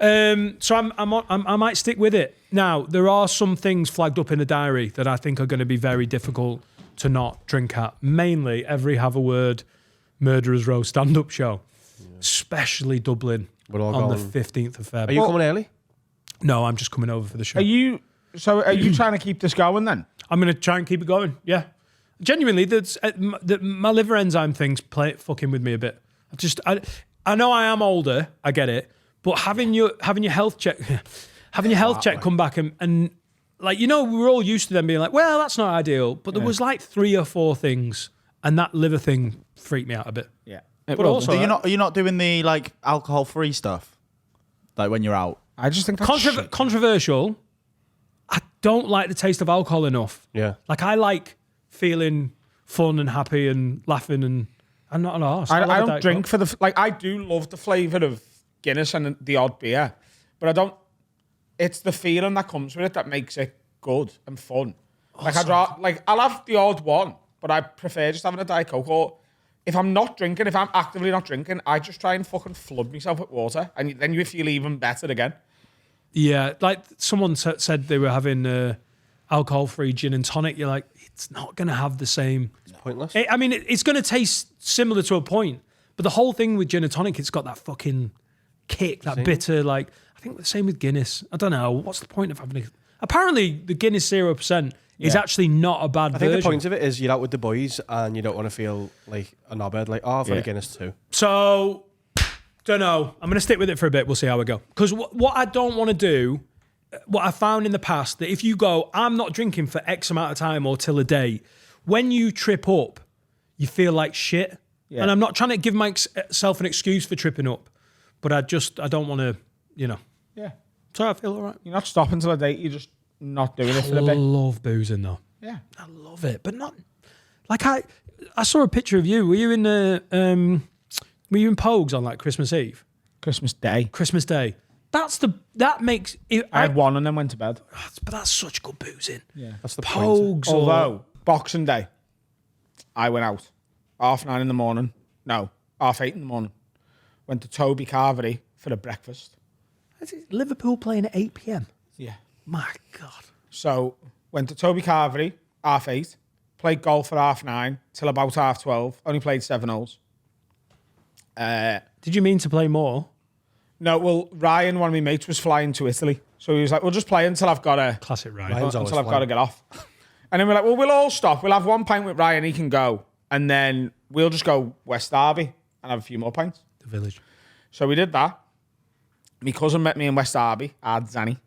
So I might stick with it. Now there are some things flagged up in the diary that I think are going to be very difficult to not drink at. Mainly every Have a Word Murderers Row stand-up show, especially Dublin We're all on going. the 15th of Feb. Are you coming early? No, I'm just coming over for the show. Are you trying to keep this going then? I'm going to try and keep it going. Yeah. Genuinely, my liver enzyme things play fucking with me a bit. I know I am older. I get it. But having your health check, come back and like, you know, we're all used to them being like, well, that's not ideal. But there was like 3 or 4 things and that liver thing freaked me out a bit. Yeah. But also, Are you not doing the like alcohol-free stuff? Like when you're out? I just think that's shit. controversial. I don't like the taste of alcohol enough. Yeah. Like I like feeling fun and happy and laughing and I'm not an arse. I love a don't Diet drink Coke. for the like. I do love the flavour of Guinness and the odd beer, but I don't. It's the feeling that comes with it that makes it good and fun. Like I'll have the odd one, but I prefer just having a Diet Coke. Or if I'm not drinking, if I'm actively not drinking, I just try and fucking flood myself with water, and then you feel even better again. Yeah, like someone said they were having alcohol-free gin and tonic. You're like, it's not going to have the same. It's pointless. I mean, it's going to taste similar to a point, but the whole thing with gin and tonic, it's got that fucking kick, that bitter. Like I think the same with Guinness. I don't know what's the point of having. Apparently, the Guinness 0% is actually not a bad I think version. the point of it is you're out with the boys and you don't want to feel like a knobhead. Like, oh, I've had a Guinness too. So, don't know. I'm going to stick with it for a bit. We'll see how we go. Because what I don't want to do, what I found in the past, that if you go, I'm not drinking for X amount of time or till a day, when you trip up, you feel like shit. Yeah. And I'm not trying to give myself an excuse for tripping up, but I don't want to, you know. Yeah, So I feel all right. you're not stopping till a date. You're just not doing it for I a bit. love boozing though. Yeah. I love it, but not like I saw a picture of you. Were you in were you in Pogues on like Christmas Eve, Christmas Day. Christmas Day? That makes it. I had one and then went to bed. But that's such good boozing. Yeah. That's the point. Pogues, Although Boxing Day, I went out 9:30 in the morning. No, 8:30 in the morning. Went to Toby Carvery for a breakfast. Liverpool playing at 8 p.m. Yeah. My God. So went to Toby Carvery 8:30. Played golf at 9:30 till about 12:30. Only played 7 holes. Did you mean to play more? No, well, Ryan, one of my mates, was flying to Italy. So he was like, we'll just play until I've got to Classic Ryan. Ryan's always until I've got to flying. get off. And then we're like, well, we'll all stop. We'll have 1 pint with Ryan. He can go. And then we'll just go West Derby and have a few more pints. The village. So we did that. My cousin met me in West Derby, Zanny,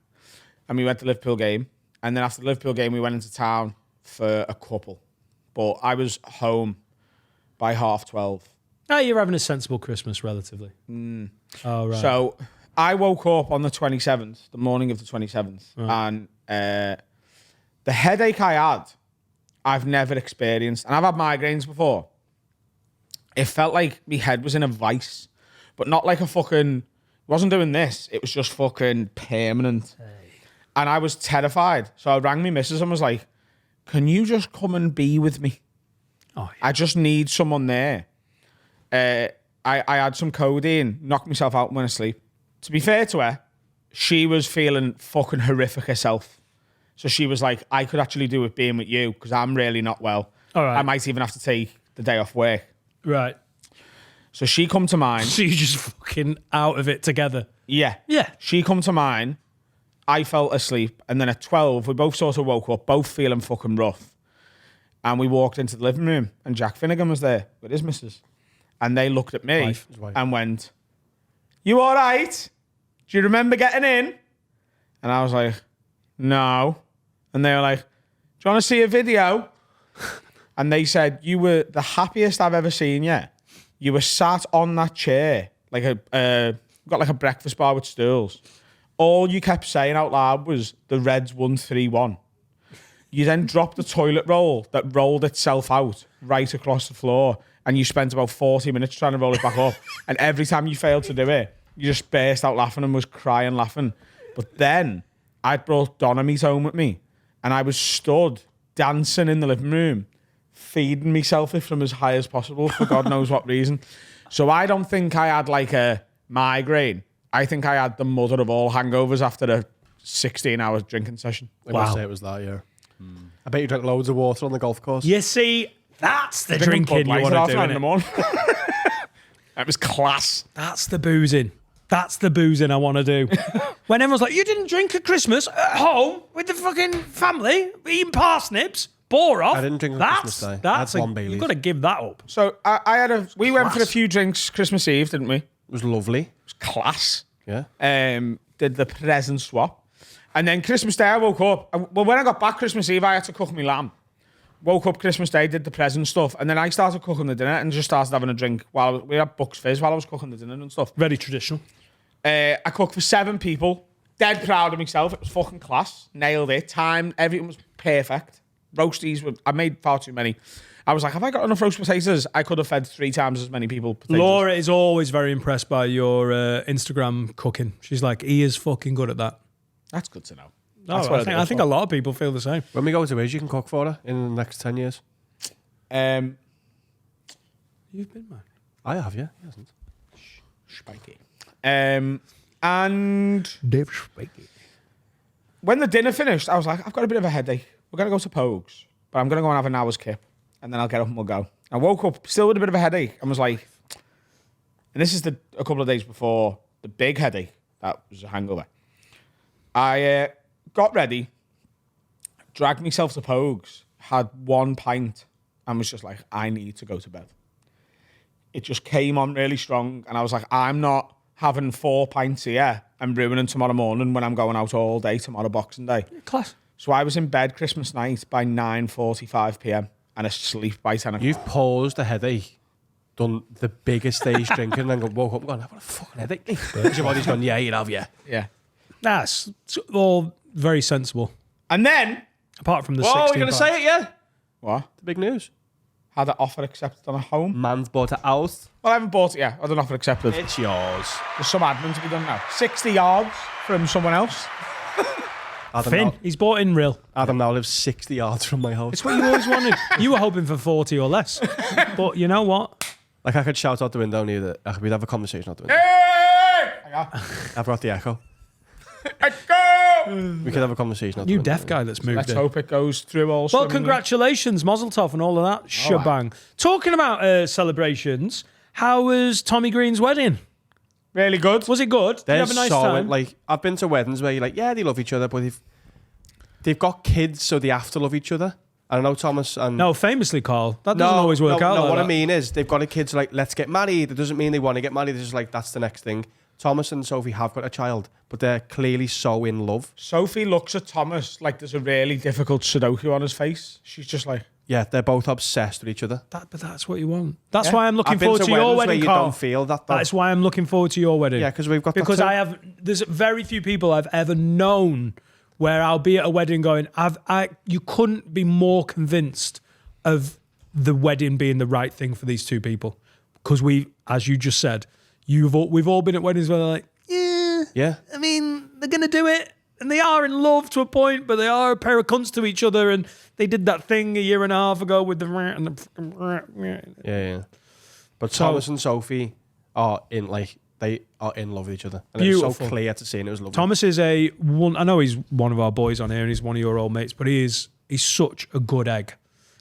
and we went to the Liverpool game. And then after the Liverpool game, we went into town for a couple. but I was home by 12:30. Oh, you're having a sensible Christmas, relatively. Oh, right. So I woke up on the 27th, the morning of the 27th, and the headache I had, I've never experienced. And I've had migraines before. It felt like my head was in a vice, but not like a fucking... It wasn't doing this. It was just fucking permanent. And I was terrified. So I rang my missus and was like, can you just come and be with me? Oh, yeah. I just need someone there. I had some codeine, knocked myself out when I sleep. To be fair to her, she was feeling fucking horrific herself. So she was like, I could actually do with being with you because I'm really not well. All right. I might even have to take the day off work. Right. So she come to mine. So you're just fucking out of it together. Yeah. Yeah. She come to mine. I fell asleep. And then at 12, we both sort of woke up, both feeling fucking rough. And we walked into the living room and Jack Finnegan was there with his missus. And they looked at me His wife. and went, you all right? Do you remember getting in? And I was like, no. And they were like, do you want to see a video? And they said, you were the happiest I've ever seen you. You were sat on that chair, like got like a breakfast bar with stools. All you kept saying out loud was, the Reds won 3-1. You then dropped the toilet roll that rolled itself out right across the floor. And you spent about 40 minutes trying to roll it back up. And every time you failed to do it, you just burst out laughing and was crying laughing. But then I'd brought Donamite home with me. And I was stood dancing in the living room, feeding myself it from as high as possible for God knows what reason. So I don't think I had like a migraine. I think I had the mother of all hangovers after a 16-hour drinking session. I must say it was that, yeah. I bet you drank loads of water on the golf course. You see, that's the Drinking drinking you Bud want Light to at do. 9 in the innit? morning. That was class. That's the boozing. That's the boozing I want to do. When everyone's like, you didn't drink at Christmas at home with the fucking family, eating parsnips, bore off. I didn't drink on That's- Christmas Day. I That's had one Baileys. You've got to give that up. So we went for a few drinks Christmas Eve, didn't we? It It was lovely. was class. Yeah. Did the present swap. And then Christmas Day I woke up. Well, when I got back Christmas Eve, I had to cook my lamb. Woke up Christmas Day, did the present stuff, and then I started cooking the dinner and just started having a drink while we had Bucks Fizz while I was cooking the dinner and stuff. Very traditional. I cooked for 7 people. Dead proud of myself. It was fucking class. Nailed it. Time. Everything was perfect. Roasties I made far too many. I was like, have I got enough roast potatoes? I could have fed 3 times as many people potatoes. Laura is always very impressed by your Instagram cooking. She's like, he is fucking good at that. That's good to know. No, That's what I think a lot of people feel the same. When we go to Wiz, you can cook for her in the next 10 years. You've been, man. I have, yeah. He hasn't. Spiky. And Dave Spiky. when the dinner finished, I was like, I've got a bit of a headache. We're going to go to Pogues, but I'm going to go and have an hour's kip, and then I'll get up and we'll go. I woke up still with a bit of a headache and was like, and this is a couple of days before the big headache that was a hangover. I got ready, dragged myself to Pogues, had 1 pint, and was just like, I need to go to bed. It just came on really strong, and I was like, I'm not having 4 pints here and ruining tomorrow morning when I'm going out all day tomorrow Boxing Day. Class. So I was in bed Christmas night by 9:45 p.m. and asleep by 10 o'clock. You've paused a headache, done the biggest stage drinking, and then woke up and gone, I've got a fucking headache. Because your body's gone, yeah, you'd have, yeah. Yeah. That's all very sensible. And then, Apart from the Oh, 16 you're going to say it, yeah? what? The big news. Had an offer accepted on a home. Man's bought a house. Well, I haven't bought it yet. I had an offer accepted. It's yours. There's some admin to be done now. 60 yards from someone else. Adam Finn, now, he's bought in real. Adam now lives 60 yards from my house. It's what you always wanted. You were hoping for 40 or less. But you know what? Like, I could shout out the window near the... We'd have a conversation out the window. Hey! I've got the echo. Echo! We could have a conversation out the You window. deaf guy that's moved Let's in. hope it goes through all Well, swimmingly. congratulations, Mazel Tov, and all of that shebang. Talking about celebrations, how was Tommy Green's wedding? Really good. Was it good? Did you have a nice time? Like, I've been to weddings where you're like, yeah, they love each other, but they've got kids, so they have to love each other. I don't know, Thomas and... No, famously, Carl. That doesn't always work out. No, like what that. I mean is they've got a kid, so like, let's get married. It doesn't mean they want to get married. It's just like, that's the next thing. Thomas and Sophie have got a child, but they're clearly so in love. Sophie looks at Thomas like there's a really difficult Sudoku on his face. She's just like, Yeah, they're both obsessed with each other. But that's what you want. That's Yeah. why I'm looking I've been forward to your weddings where wedding, you Carl. don't feel that, though. That's why I'm looking forward to your wedding. Yeah, because we've got because that too. there's very few people I've ever known where I'll be at a wedding going, you couldn't be more convinced of the wedding being the right thing for these two people. Because as you just said, we've all been at weddings where they're like, Yeah. I mean, they're going to do it. And they are in love to a point, but they are a pair of cunts to each other. And they did that thing a year and a half ago with the and the. Yeah. But So- Thomas and Sophie are they are in love with each other. And it was so Beautiful. clear to see, and it was lovely. Thomas is I know he's one of our boys on here and he's one of your old mates, but he's such a good egg.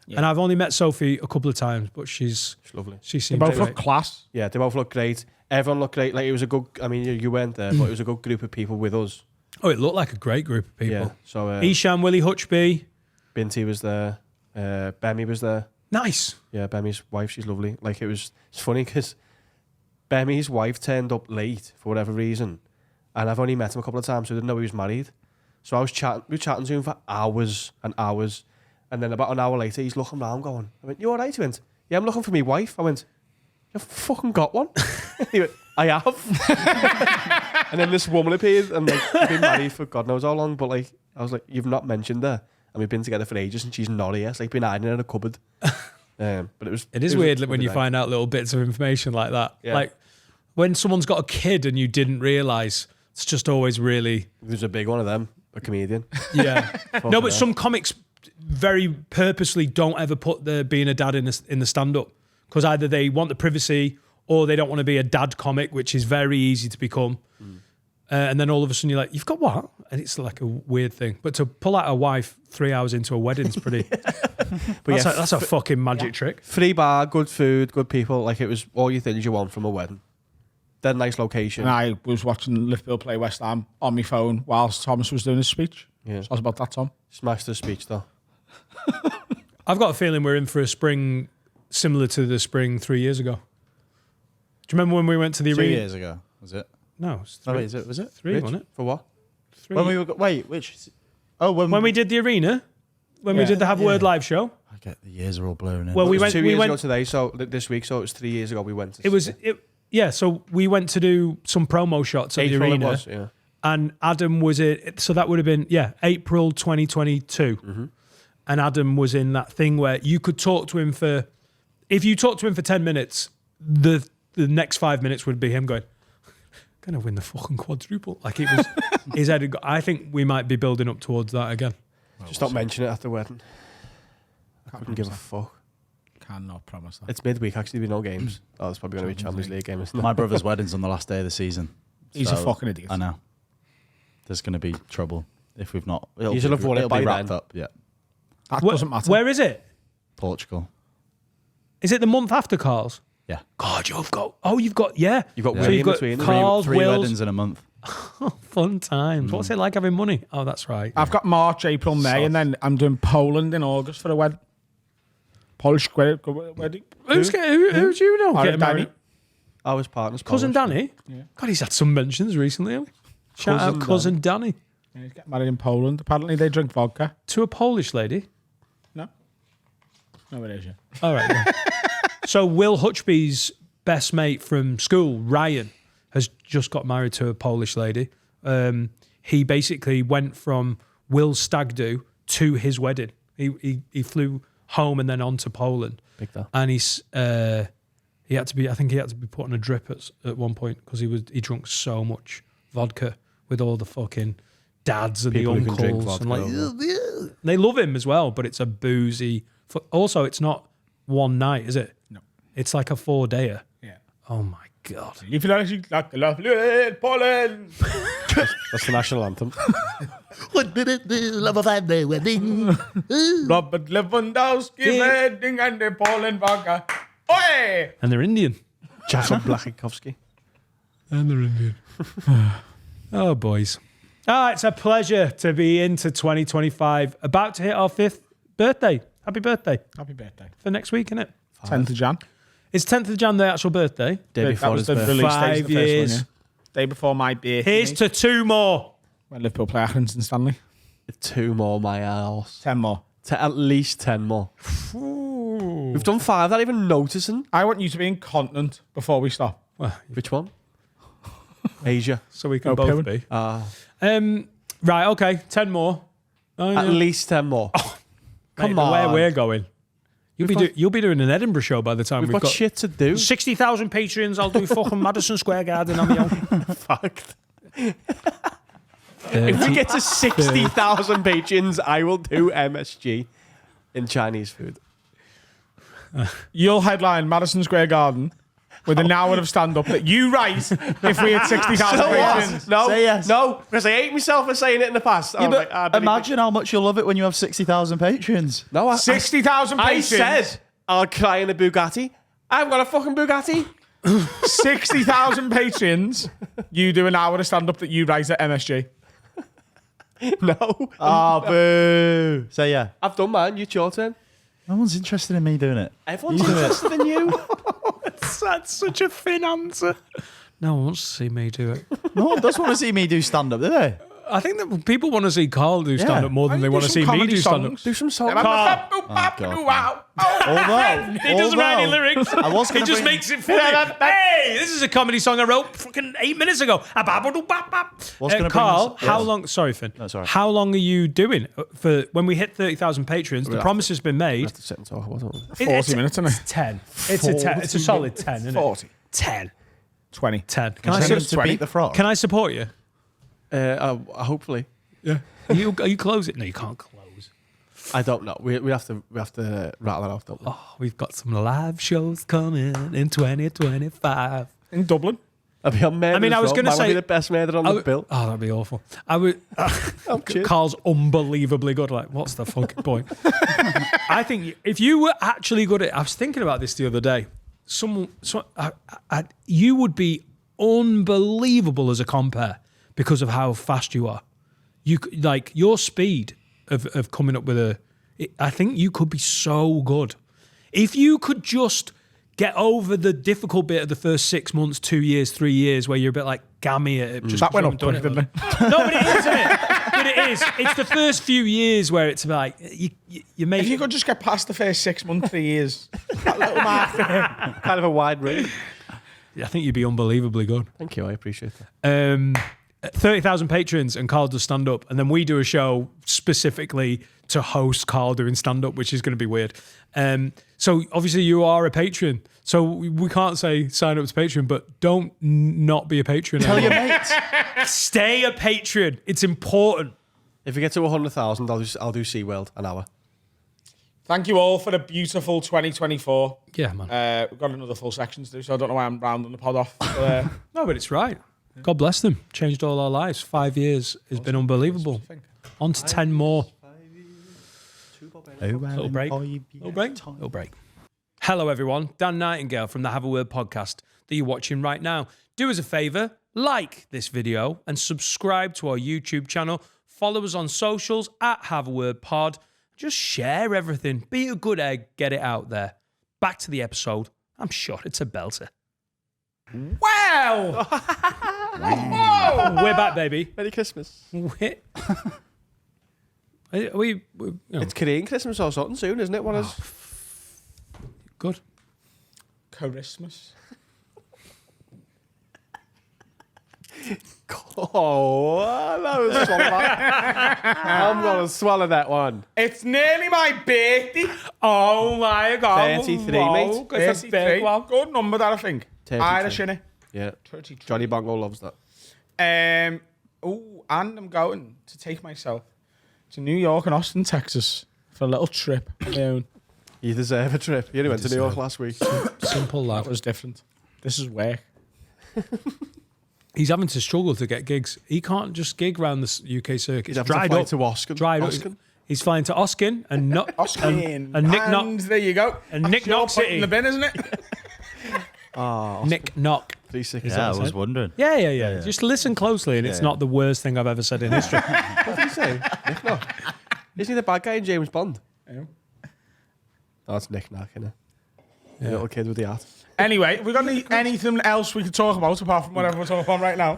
Yeah. And I've only met Sophie a couple of times, but she's It's lovely. she They seems both great. look class. Yeah, they both look great. Everyone looked great. Like, it was a good, I mean, you went there, but it was a good group of people with us. Oh, it looked like a great group of people. Yeah. So, Isham, Willie Hutchby. Binti was there. Bemi was there. Nice. Yeah, Bemi's wife, she's lovely. Like, it's funny because Bemi's wife turned up late for whatever reason, and I've only met him a couple of times, so I didn't know he was married. So we were chatting to him for hours and hours, and then about an hour later, he's looking round going, I went, you all right? He went, yeah, I'm looking for my wife. I went, you've fucking got one? He went, I have. And then this woman appeared, and like, they've been married for God knows how long, but like, I was like, you've not mentioned her, and we've been together for ages, and she's not here. It's like been hiding in a cupboard. But It is weird when you find out little bits of information like that. Yeah. Like when someone's got a kid and you didn't realise, it's just always really There's a big one of them, a comedian. yeah. No, but yeah. some comics very purposely don't ever put the being a dad in the stand up because either they want the privacy or they don't want to be a dad comic, which is very easy to become. And then all of a sudden you're like, you've got what? And it's like a weird thing. But to pull out a wife 3 hours into a wedding is pretty. But that's a fucking magic trick. Free bar, good food, good people. Like, it was all you things you want from a wedding. Dead nice location. And I was watching Liverpool play West Ham on my phone whilst Thomas was doing his speech. Yeah. So I was about that, Tom. Smashed the speech though. I've got a feeling we're in for a spring similar to the spring 3 years ago. Do you remember when we went to the 2 arena? years ago, was it? No, it was Oh, three. wait, was it? Three, Rich, wasn't it? for what? Three. When we were, wait, which? Oh, When we did the arena, when we Yeah. did the Have a Word live show, I get the years are all blurring in. Well, we It was went. 2 We years ago went. today, so this week, so it was 3 years ago we went. It was. Yeah. So we went to do some promo shots at the April it arena, was, yeah. and Adam was it. So that would have been April 2022, and Adam was in that thing where you could talk to him for. If you talked to him for 10 minutes, the next 5 minutes would be him going, "Gonna win the fucking quadruple." Like it was his head. I think we might be building up towards that again. Just don't mention it at the wedding. I couldn't give a fuck. Cannot promise that. It's midweek, actually, there'll be no games. Oh, it's probably going to be a Champions League game, isn't it? My brother's wedding's on the last day of the season. He's a fucking idiot. I know. There's going to be trouble if we've not. You should have won it it'll by be wrapped then. up. Yeah, That Where- doesn't matter. Where is it? Portugal. Is it the month after Carl's? Yeah, God, you've got. Yeah. You've got Yeah. Will So in you've got between. Carl's, three Will's. weddings in a month. Fun times. What's it like having money? Oh, that's right. I've got March, April, May, and then I'm doing Poland in August for a wedding. Polish wedding. Who do you know? Our getting Danny. married? Our partner's Cousin Polish. Danny? Yeah. God, he's had some mentions recently. Hasn't he? Shout Cousin out Cousin Danny. Yeah, he's getting married in Poland. Apparently they drink vodka. To a Polish lady. No? No, it is, yeah. All right. yeah. So Will Hutchby's best mate from school, Ryan, has just got married to a Polish lady. He basically went from Will's stag do to his wedding. He flew home and then on to Poland. Big that. And he had to be. I think he had to be put on a drip at one point because he drunk so much vodka with all the fucking dads and People the who can drink uncles and vodka, like they love him as well. But it's a boozy. Also, it's not one night, is it? No. It's like a 4-dayer. Yeah. Oh my god. If you like the lovely Poland. That's the national anthem. What did it do? Love a family wedding. Robert Lewandowski wedding and the Poland vodka. Oi! And they're Indian. Jacob Blachikowski. And they're Indian. Oh boys. It's a pleasure to be into 2025. About to hit our 5th birthday. Happy birthday Happy birthday. for next week, isn't it? 10th of Jan. It's 10th of Jan, the actual birthday. Day That before was his the birthday. release date, 5 the first years. one, yeah. Day before my birthday. Here's to 2 more. When Liverpool play Accrington Stanley. 2 more, my ass. 10 more. At least 10 more. We've done 5 without even noticing. I want you to be incontinent before we stop. Well, Which one? Asia. so we can Oh, both Pooh. be. Right, okay, 10 more. Oh, At yeah. least 10 more. Come Mate, on. Where we're going. You'll be doing an Edinburgh show by the time We've got shit to do. 60,000 patrons. I'll do fucking Madison Square Garden on my own. Fact. If we get to 60,000 patrons, I will do MSG in Chinese food. You'll headline Madison Square Garden with an hour of stand-up that you write if we had 60,000 patrons. No, Say yes. no, because I hate myself for saying it in the past. Yeah, but imagine how much you'll love it when you have 60,000 patrons. No, 60,000 I patrons. said I'll cry in a Bugatti. I've got a fucking Bugatti. 60,000 patrons. You do an hour of stand-up that you write at MSG. No. Oh, boo. Say yeah. I've done mine. It's your turn. No one's interested in me doing it. Everyone's interested in you. That's such a thin answer. No one wants to see me do it. No one does want to see me do stand-up, do they? I think that people want to see Carl do stand-up more than they want to see me do stand-up. Do some songs. Although, He doesn't write any lyrics. I was He gonna just bring- makes it funny. Hey, this is a comedy song I wrote fucking 8 minutes ago. gonna Carl, bring this- how yes. long? Sorry, Finn. No, sorry. How long are you doing for when we hit 30,000 patrons? The promise has been made. have to sit and talk, wasn't it? 40 minutes, isn't it? It's 10. It's a 10. It's a solid 10, isn't it? 40. 10. 20. 10. Can I, Tell them su- to beat the frog. can I support you? Hopefully. Yeah. Are you close it? No, you can't close. I don't know. We have to rattle that off, don't we? Oh, we've got some live shows coming in 2025. In Dublin. I'll be on Murder. I mean, I was going gonna to say- be the best murder on I the would- bill. Oh, that'd be awful. I would. cheers. Carl's unbelievably good. Like, what's the fucking point? I think if you were actually good at, I was thinking about this the other day. You would be unbelievable as a compere because of how fast you are. Like your speed of coming up with I think you could be so good if you could just get over the difficult bit of the first 6 months, 2 years, 3 years, where you're a bit like gammy at it. Just That went 'cause up you haven't quick, done didn't it? No, but it is, isn't it? But it is. It's the first few years where it's like you make. If you could just get past the first 6 months, 3 years, that little mark there. Kind of a wide range. I think you'd be unbelievably good. Thank you. I appreciate that. 30,000 patrons and Carl does stand up, and then we do a show specifically to host Carl doing stand up, which is going to be weird. So obviously you are a patron, so we can't say sign up to Patreon, but don't not be a patron. Tell your anymore. mates. Stay a patron. It's important. If we get to 100,000, I'll do SeaWorld an hour. Thank you all for a beautiful 2024. Yeah, man. We've got another full section to do, so I don't know why I'm rounding the pod off. But, No, but it's right. God bless them. Changed all our lives. 5 years has been unbelievable. On to 10 more. Little break. Little break. Little break. Hello, everyone. Dan Nightingale from the Have a Word podcast that you're watching right now. Do us a favour, like this video and subscribe to our YouTube channel. Follow us on socials at Have a Word Pod. Just share everything. Be a good egg. Get it out there. Back to the episode. I'm sure it's a belter. wow! We're back, baby. Merry Christmas. We It's Korean Christmas or something soon, isn't it? What is? good. Christmas. Oh, that was swallow that. I'm going to swallow that one. It's nearly my birthday. Oh my God. 33, mate. It's a big one. Good number, that I think. 32. Irish, innit? Yeah. 32. Johnny Bongo loves that. And I'm going to take myself to New York and Austin, Texas for a little trip. of my own. You deserve a trip. You only went to New York last week. Simple lad. That was different. This is work. He's having to struggle to get gigs. He can't just gig around the UK circuit. He's It's having to dried fly up. to Oskin. Dried up. Oskin. He's flying to Oskin and not Oskin. and Nick Knock. And there you go. And That's Nick your Knock point City. in the bin, isn't it? Nick Knock. 360. Yeah, I was wondering. Yeah. Just listen closely, and it's not the worst thing I've ever said in history. What did he say? Nick Knock. Isn't he the bad guy in James Bond? Yeah. Oh, that's Nick Knock, isn't it? The little kid with the hat. Anyway, we got anything else we could talk about apart from whatever we're talking about right now?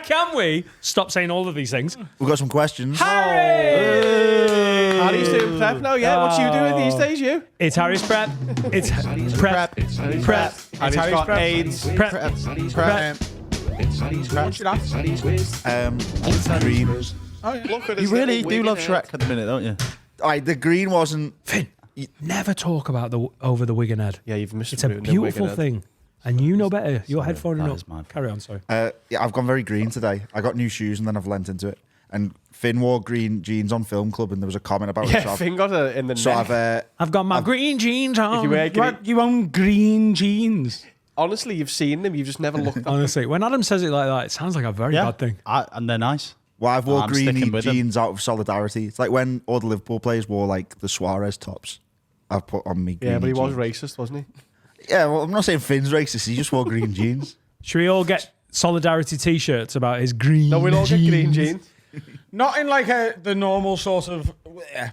Can we stop saying all of these things? We've got some questions. Harry! Harry's doing prep now, yeah. What you doing these days, you? It's Harry's prep. It's prep. Prep. And he's got AIDS. Prep. Prep. What's your Green. Oh, yeah. Look at You really do love Shrek at the minute, don't you? Alright, the green wasn't. Finn, never talk about the over the Wigan head. Yeah, you've missed It's a beautiful thing. And you know better. Your headphone that up. is mad. Carry on, sorry. Yeah, I've gone very green today. I got new shoes and then I've lent into it. And Finn wore green jeans on Film Club, and there was a comment about it. Yeah, Finn got it in the So neck. I've I've got my green jeans on. If you wear green, What, you own green jeans? honestly, you've seen them. You've just never looked at them. Honestly, when Adam says it like that, it sounds like a very bad thing. And they're nice. I've wore I'm green sticking with them. jeans out of solidarity. It's like when all the Liverpool players wore like the Suarez tops. I've put on me. Yeah, but he was jeans. racist, wasn't he? Yeah, well, I'm not saying Finn's racist. He just wore green jeans. Should we all get solidarity T-shirts about his green? No, we'll all get green jeans. Not in like the normal sort of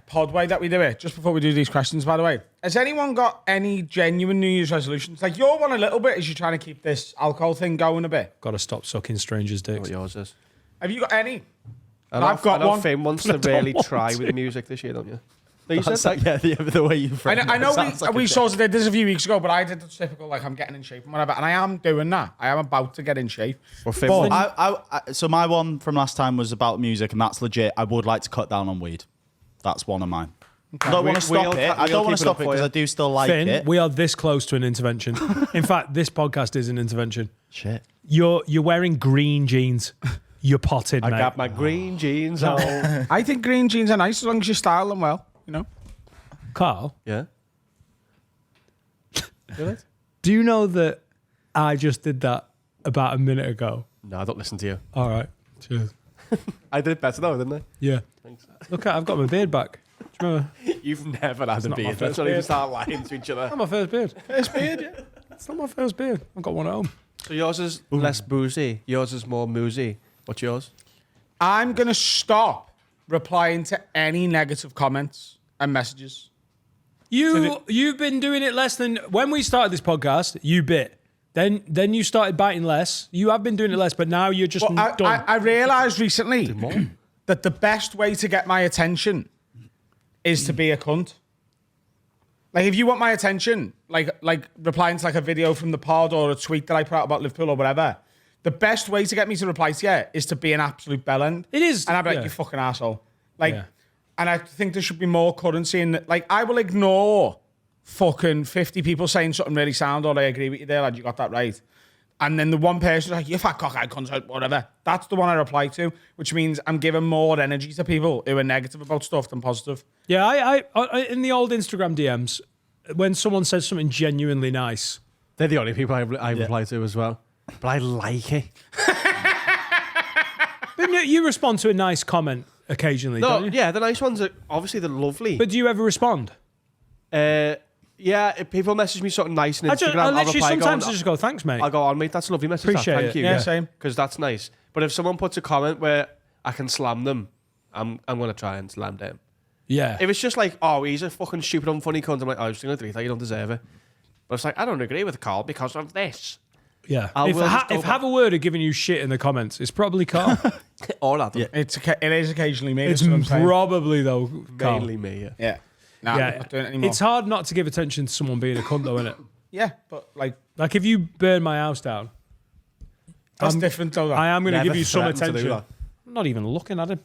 pod way that we do it. Just before we do these questions, by the way, has anyone got any genuine New Year's resolutions? Like your one a little bit is you're trying to keep this alcohol thing going a bit. Got to stop sucking strangers' dicks. What yours is. Have you got any? I've got one. Finn wants to don't really want try to. with music this year, don't you? No, you That's said that. like, the way you frame I know it. we sort of did this a few weeks ago, but I did the typical like I'm getting in shape and whatever, and I am doing that. I am about to get in shape. Well, Finn But- wants- So my one from last time was about music, and that's legit. I would like to cut down on weed. That's one of mine. I don't want to We'll- stop we'll- it. I we'll don't want keep to it stop up it for because you. I do still like Finn, it. we are this close to an intervention. In fact, this podcast is an intervention. Shit. You're wearing green jeans. You're potted, I mate. got my green jeans on. I think green jeans are nice as long as you style them well. You know. Carl, Yeah. do you know that I just did that about a minute ago? No, I don't listen to you. All right. Cheers. I did it better though, didn't I? Yeah. Thanks. Look, I've got my beard back. Do you remember? You've never had a not my beard. first Let's not even beard. start lying to each other. Not my first beard. First beard, yeah. It's not my first beard. I've got one at home. So yours is less boozy. Yours is more moosey. What's yours? I'm gonna stop replying to any negative comments and messages. You've been doing it less than when we started this podcast. You bit. Then you started biting less. You have been doing it less, but now you're just Well, done. I realised recently that the best way to get my attention is to be a cunt. Like if you want my attention, like replying to like a video from the pod or a tweet that I put out about Liverpool or whatever, the best way to get me to reply to you is to be an absolute bellend. It is, And I'd be like, yeah. you fucking asshole. Like, Yeah. and I think there should be more currency in like I will ignore fucking 50 people saying something really sound or I agree with you there, lad, you got that right. And then the one person's like, you fat cockeyed cunt, whatever. That's the one I reply to, which means I'm giving more energy to people who are negative about stuff than positive. Yeah, I in the old Instagram DMs, when someone says something genuinely nice, They're the only people I reply to as well. But I like it. but no, you respond to a nice comment occasionally, No, don't you? yeah, the nice ones are obviously they're lovely. But do you ever respond? Yeah, if people message me something nice on Instagram, I I'll literally reply. sometimes going, I just go, thanks, mate. I'll go on, mate. That's a lovely message. Appreciate Thank it. you. Yeah, same. Because that's nice. But if someone puts a comment where I can slam them, I'm gonna try and slam them. Yeah. If it's just like, oh, he's a fucking stupid, unfunny cunt, I'm like, oh, I'm just gonna delete that. You don't deserve it. But it's like, I don't agree with Carl because of this. Yeah. I If, will just go if back. Have a Word are giving you shit in the comments, it's probably Carl. Or Adam. Yeah. It is occasionally me. It's that's what I'm saying. probably, though, Carl. Mainly me. Yeah. Yeah. Nah, Yeah. I'm not doing it anymore. It's hard not to give attention to someone being a cunt, though, isn't it? Yeah, but like, Like, if you burn my house down, that's different though. I am going to Never give you some threatened to do attention. that. I'm not even looking at him.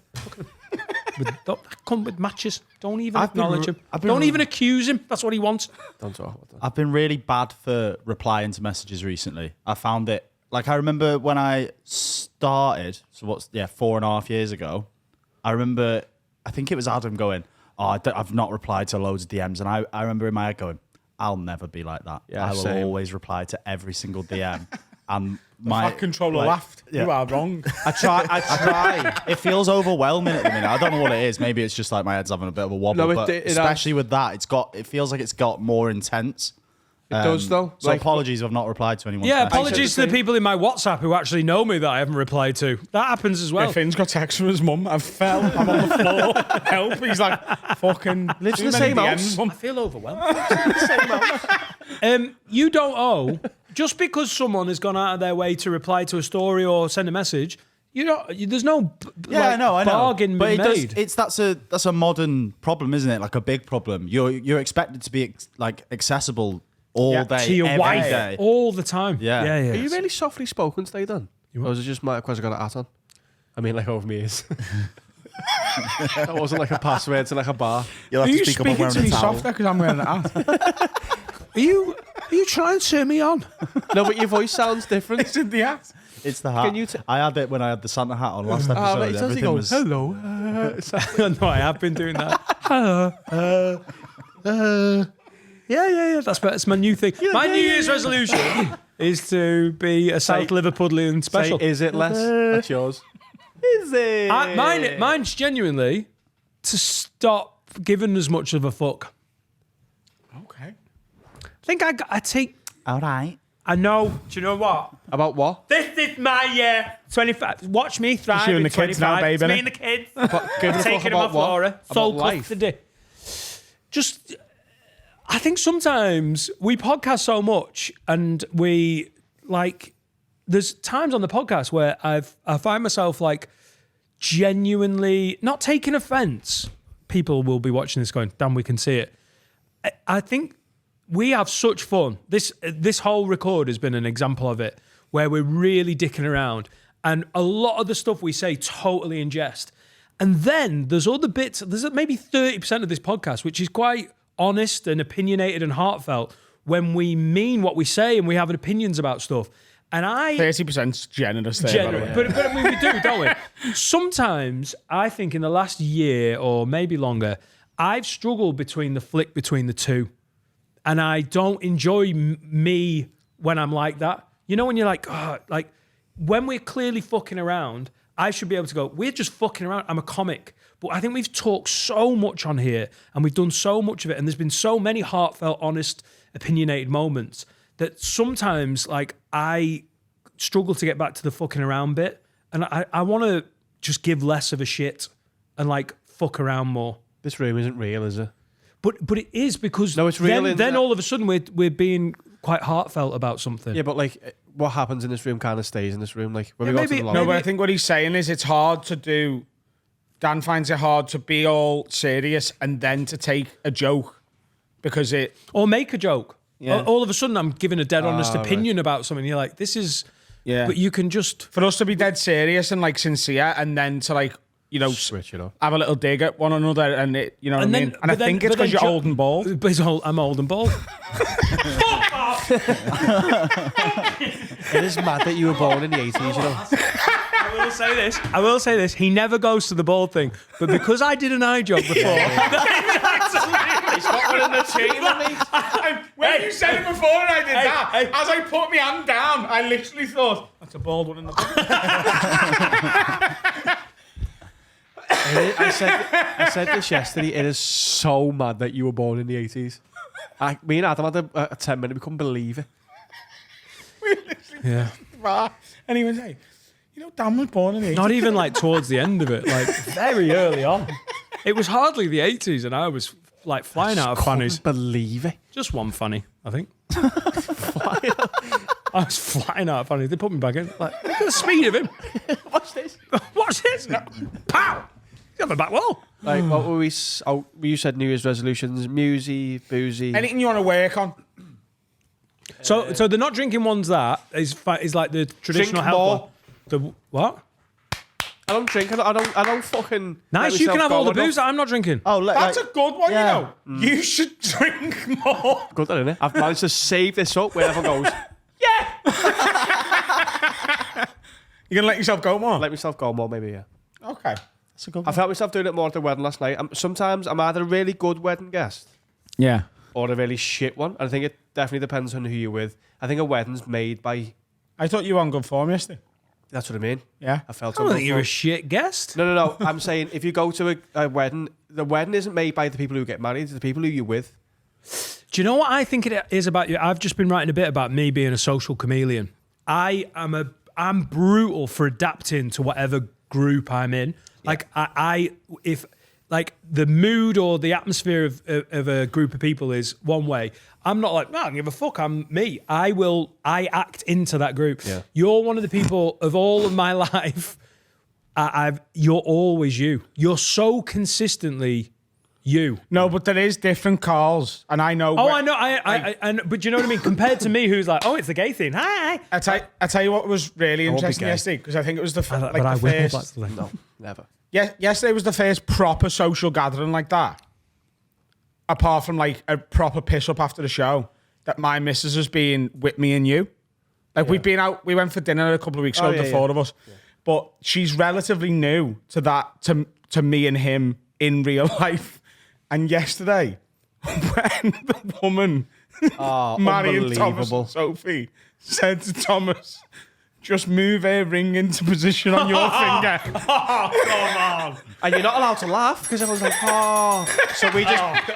Come with matches. Don't even I've been acknowledge ru- him. I've been Don't ru- even accuse him. That's what he wants. Don't talk about that. I've been really bad for replying to messages recently. I found it like I remember when I started. So 4.5 years ago. I remember. I think it was Adam going, "Oh, I've not replied to loads of DMs," and I remember in my head going, "I'll never be like that. Yeah, I will same. always reply to every single DM." And My my controller like, laughed. yeah. You are wrong. I try. It feels overwhelming at the minute. I don't know what it is. Maybe it's just like my head's having a bit of a wobble. No, it- but it has. especially with that, it feels like it's got more intense. It does though. So apologies, I've not replied to anyone. Yeah, said the apologies to the same. people in my WhatsApp who actually know me that I haven't replied to. That happens as well. Finn's got text from his mum. I fell. I'm on the floor. Help. He's like, fucking. Lives in too the many same DMs, house. mum. I feel overwhelmed. You don't owe, just because someone has gone out of their way to reply to a story or send a message, there's no I know. bargain But made. that's a modern problem, isn't it? Like a big problem. You're expected to be accessible all day, to your every wife day. all the time. Yeah. yeah. Are you really softly spoken today, Dan? Or was it just because I got a hat on? I mean, like over my ears. That wasn't like a password to like a bar. You'll Are have you to speak up and speaking wearing to a me towel. softer because I'm wearing a hat? Are you trying to turn me on? No, but your voice sounds different. It's in the hat. It's the hat. Can you I had it when I had the Santa hat on last episode. Right, it sounds like Everything going, was hello. No, I have been doing that. Hello. Yeah. That's my new thing. My New Year's resolution is to be a South Liverpudlian special. Say, is it less? That's yours. Is it? Mine's genuinely to stop giving as much of a fuck. Okay. I think I take. all right. I know. Do you know what? About what? This is my 25. Watch me thrive. you and in the kids 25. now, baby, It's me innit? and the kids. Give a Taking fuck them about off what? Laura. About Soul life. custody. Just, I think sometimes we podcast so much and we like, there's times on the podcast where I find myself like genuinely not taking offense. People will be watching this going, damn, we can see it. I think we have such fun. This whole record has been an example of it, where we're really dicking around, and a lot of the stuff we say totally in jest. And then there's other bits. There's maybe 30% of this podcast which is quite honest and opinionated and heartfelt when we mean what we say and we have opinions about stuff. And 30% generous there, by the way. but I mean, we do, don't we? Sometimes I think in the last year or maybe longer, I've struggled between the flick between the two. And I don't enjoy me when I'm like that. You know, when you're like, oh, like when we're clearly fucking around, I should be able to go, we're just fucking around. I'm a comic. But I think we've talked so much on here and we've done so much of it. And there's been so many heartfelt, honest, opinionated moments that sometimes like I struggle to get back to the fucking around bit. And I want to just give less of a shit and like fuck around more. This room isn't real, is it? But it is because No, it's real in then that- all of a sudden we're being quite heartfelt about something. Yeah, but like what happens in this room kind of stays in this room. Like when Yeah, we go maybe- to the No, lobby. but I think what he's saying is it's hard to do. Dan finds it hard to be all serious and then to take a joke because it. Or make a joke. Yeah. All of a sudden I'm giving a dead honest right. opinion about something. You're like, this is Yeah. but you can just For us to be dead serious and like sincere and then to like, you know, Switch it up. have a little dig at one another and it, you know what I mean? And I but then- think it's but then because you're Jo- old and bald. But I'm old and bald. It is mad that you were born in the 80s, you know. I will say this. He never goes to the bald thing. But because I did an eye job before. He's got one in the team, When you said it before and I did that, as I put my hand down, I literally thought, that's a bald one in the I said this yesterday. It is so mad that you were born in the 80s. Me and Adam had a 10-minute. We couldn't believe it. Yeah. And he was like, you know, Dan was born in the 80s. Not even like towards the end of it, like very early on. It was hardly the 80s and I was like flying out of fannies. Couldn't believe it. Just one fanny, I think. I was flying out of fannies. They put me back in. Like, look at the speed of him. Watch this. Watch this. Pow! He's on the back wall. Like, what were we? You said New Year's resolutions: musy, boozy. Anything you want to work on? So the not drinking one's that is like the traditional Drink health more. one. The what? I don't drink. I don't fucking. Nice, let you can myself have all go the booze enough. that I'm not drinking. Oh, That's a good one, yeah. you know. You should drink more. Good, isn't it? I've managed to save this up wherever it goes. You're going to let yourself go more? Let myself go more, maybe. Yeah. Okay. That's a good I felt myself doing it more at the wedding last night. Sometimes I'm either a really good wedding guest Yeah. or a really shit one. I think it definitely depends on who you're with. I think a wedding's made by. I thought you were on good form yesterday. That's what I mean. Yeah. I felt. I on don't good think you're a form. shit guest. No. I'm saying if you go to a wedding, the wedding isn't made by the people who get married. It's the people who you're with. Do you know what I think it is about you? I've just been writing a bit about me being a social chameleon. I'm brutal for adapting to whatever group I'm in. Like if like the mood or the atmosphere of a group of people is one way, I'm not like, no, I don't give a fuck. I'm me. I act into that group. Yeah. You're one of the people of all of my life You're always you. You're so consistently you. No, but there is different calls, and I know. Oh, I know. But you know what I mean? Compared to me, who's like, oh, it's the gay thing. Hi. I tell you what was really won't be interesting gay. yesterday, because I think it was the But like I the will. first. That's the thing. No, never. Yeah, yesterday was the first proper social gathering like that. Apart from like a proper piss up after the show, that my missus has been with me and you. Like we've been out, we went for dinner a couple of weeks ago, the four of us. Yeah. But she's relatively new to that, to me and him in real life. And yesterday, when the woman marrying Thomas and Sophie said to Thomas, just move her ring into position on your finger. Oh, come on. And you're not allowed to laugh because everyone's like, oh. So we just.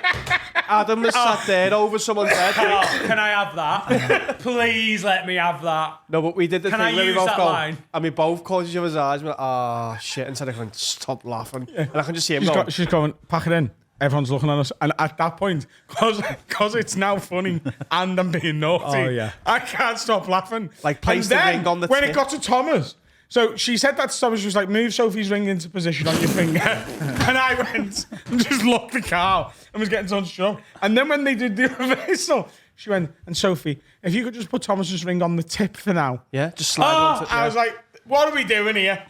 Adam was sat there over someone's head. Can I have that? Please let me have that. No, but we did the Can thing I where we use both that go, line? and we both closed each other's eyes. We're like, oh shit! Instead of going, stop laughing, and I can just see him going. She's going, pack it in. Everyone's looking at us. And at that point, because it's now funny and I'm being naughty, Oh, yeah. I can't stop laughing. Like, place And the then, ring on the when tip. it got to Thomas, so she said that to Thomas, she was like, move Sophie's ring into position on your finger. And I went and just looked the car and was getting Thomas to shut up. And then when they did the reversal, she went, and Sophie, if you could just put Thomas's ring on the tip for now. Yeah, just slide onto it. I was like, what are we doing here?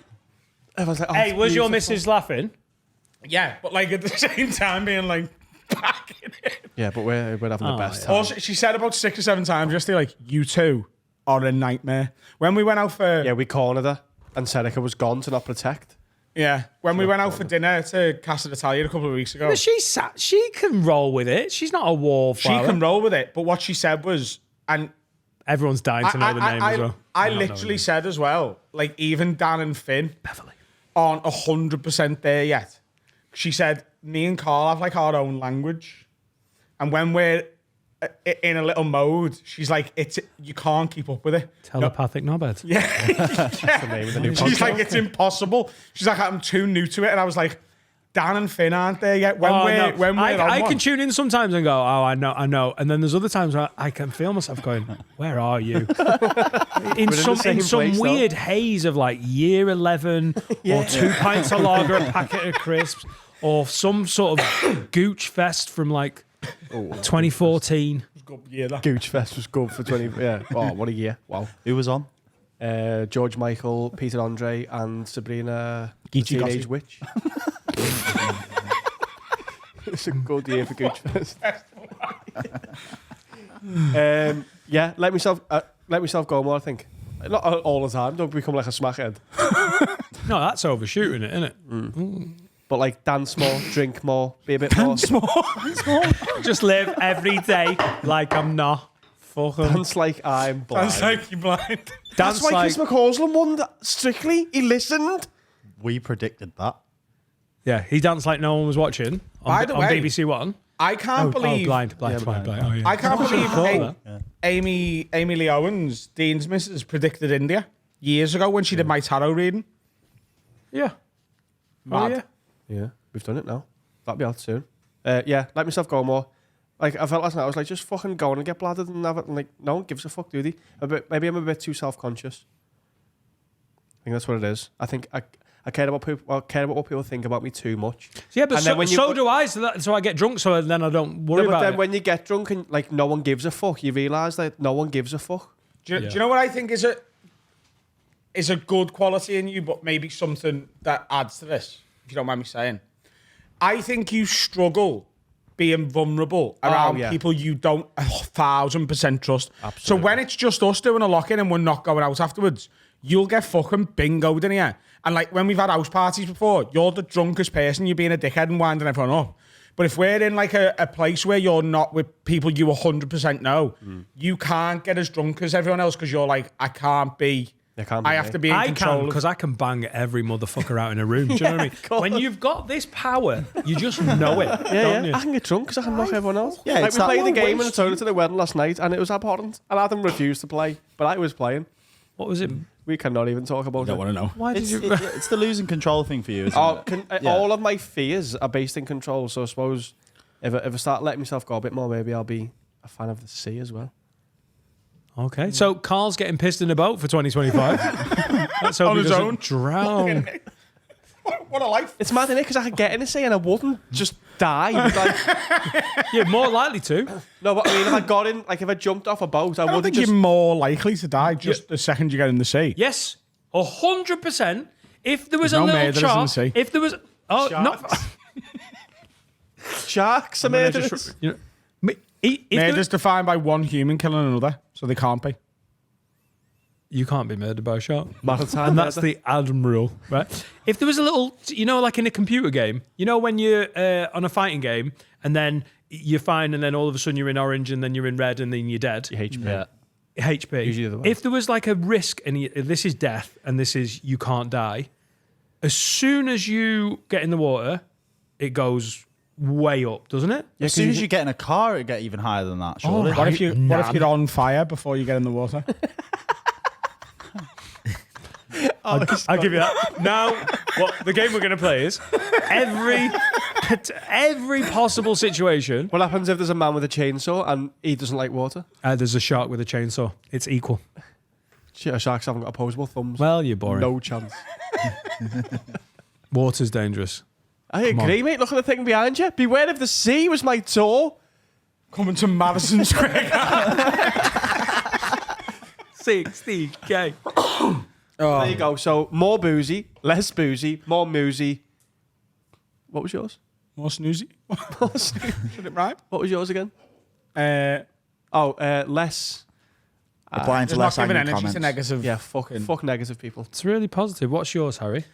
Everyone's like, oh, Hey, it's was your beautiful. missus laughing? Yeah, but like at the same time being like, packing it. Yeah, but we're having the best time. Also, she said about 6 or 7 times yesterday, like, you two are a nightmare. When we went out for... Yeah, we cornered her, and Seneca was gone to not protect. Yeah, when we went out for dinner to Casa d'Italia a couple of weeks ago, But she can roll with it. She's not a she wallflower. can roll with it. But what she said was... and Everyone's dying to know the name as well. I I'm not knowing literally it. said as well, like, even Dan and Finn Beverly. aren't 100% there yet. She said, me and Carl have, like, our own language. And when we're in a little mode, she's like, you can't keep up with it. Telepathic knobhead. That's the name of the new She's podcast. like, it's impossible. She's like, I'm too new to it. And I was like, Dan and Finn aren't there yet. When we're on I one. can tune in sometimes and go, oh, I know. And then there's other times where I can feel myself going, where are you? in some same place, though. weird haze of like year 11 or 2 pints of lager, a packet of crisps, or some sort of gooch fest from like 2014. Yeah, that. Gooch Fest was good for 20. Yeah. Oh, what a year! Wow. Who was on? George Michael, Peter Andre, and Sabrina, the Geechee Teenage Gotti. Witch. It's a good year for Gooch Fest. Yeah, let myself go more. I think not all the time. Don't become like a smackhead. No, that's overshooting it, isn't it? But like dance more, drink more, be a bit more. Just live every day like I'm not. Fucking Dance like I'm blind. Sounds like you're blind. That's dance why like Chris McCausland won that Strictly. He listened. We predicted that. yeah. He danced like no one was watching By on, the on way, BBC One. I can't believe. blind. Oh, yeah. I can't believe call Amy Lee Owens, Dean's missus, predicted India years ago when she did my tarot reading. Yeah. Mad. Oh, yeah. Yeah, we've done it now. That'll be out soon. Yeah, let myself go more. Like I felt last night, I was like, just fucking go on and get bladdered and have it. And like, no one gives a fuck, do they? Maybe I'm a bit too self-conscious. I think that's what it is. I think I care about people. Well, care about what people think about me too much. Yeah, but And then so, when you- so do I. So I get drunk, so then I don't worry No, but about then it. when you get drunk and like no one gives a fuck, you realise that no one gives a fuck. Do you know what I think is a good quality in you, but maybe something that adds to this, if you don't mind me saying? I think you struggle being vulnerable around yeah. people you don't 1,000% trust. Absolutely. So when it's just us doing a lock-in and we're not going out afterwards, you'll get fucking bingoed in here. And like when we've had house parties before, you're the drunkest person, you're being a dickhead and winding everyone up. But if we're in like a place where you're not with people you 100% know, you can't get as drunk as everyone else because you're like, I can't be... I have to be in I control. can, because I can bang every motherfucker out in a room. Do you know what I mean? When you've got this power, you just know it. don't you? I can get drunk because I can knock everyone else. Yeah, like it's we that played the low game in the waste. toilet at the wedding last night, and it was abhorrent. And Adam refused to play, but I was playing. What was it? We cannot even talk about it. to know. Why did It's, you? it's the losing control thing for you, isn't Oh, it? all of my fears are based in control. So I suppose if I start letting myself go a bit more, maybe I'll be a fan of the sea as well. Okay, so Carl's getting pissed in a boat for 2025. Let's hope On he his doesn't own. drown. What a life. It's mad, innit? Because I could get in the sea and I wouldn't just die. Like, You're more likely to. no, but I mean, if I got in, like if I jumped off a boat, I I don't wouldn't think just. you're more likely to die just the second you get in the sea. Yes, 100%. If there was There's a no little murderers in the shark, sea. if there was, oh no, Sharks are murderers. you know, if there- Murder's defined by one human killing another, so they can't be. you can't be murdered by a shark. Maritime And that's murder. the admiral, right? If there was a little, like in a computer game, when you're on a fighting game and then you're fine and then all of a sudden you're in orange and then you're in red and then you're dead. HP. Yeah. HP. Usually the other way. If there was like a risk and this is death and this is you can't die, as soon as you get in the water, it goes way up, doesn't it? As soon as you get in a car, it'd get even higher than that, surely. right. What if Nah. you're on fire before you get in the water? I'll give you that. Now, what the game we're going to play is every possible situation. What happens if there's a man with a chainsaw and he doesn't like water? There's a shark with a chainsaw. It's equal. Shit, sharks haven't got opposable thumbs. Well, you're boring. No chance. Water's dangerous. I agree, mate. Look at the thing behind you. Beware of the sea was my tour. Coming to Madison Square Garden. 60K. There you go. So more boozy, less boozy, more moosey. What was yours? More snoozy. Should it rhyme? What was yours again? There's Less. Applying to not less giving angry energy to comments. negative. Yeah, fuck negative people. It's really positive. What's yours, Harry?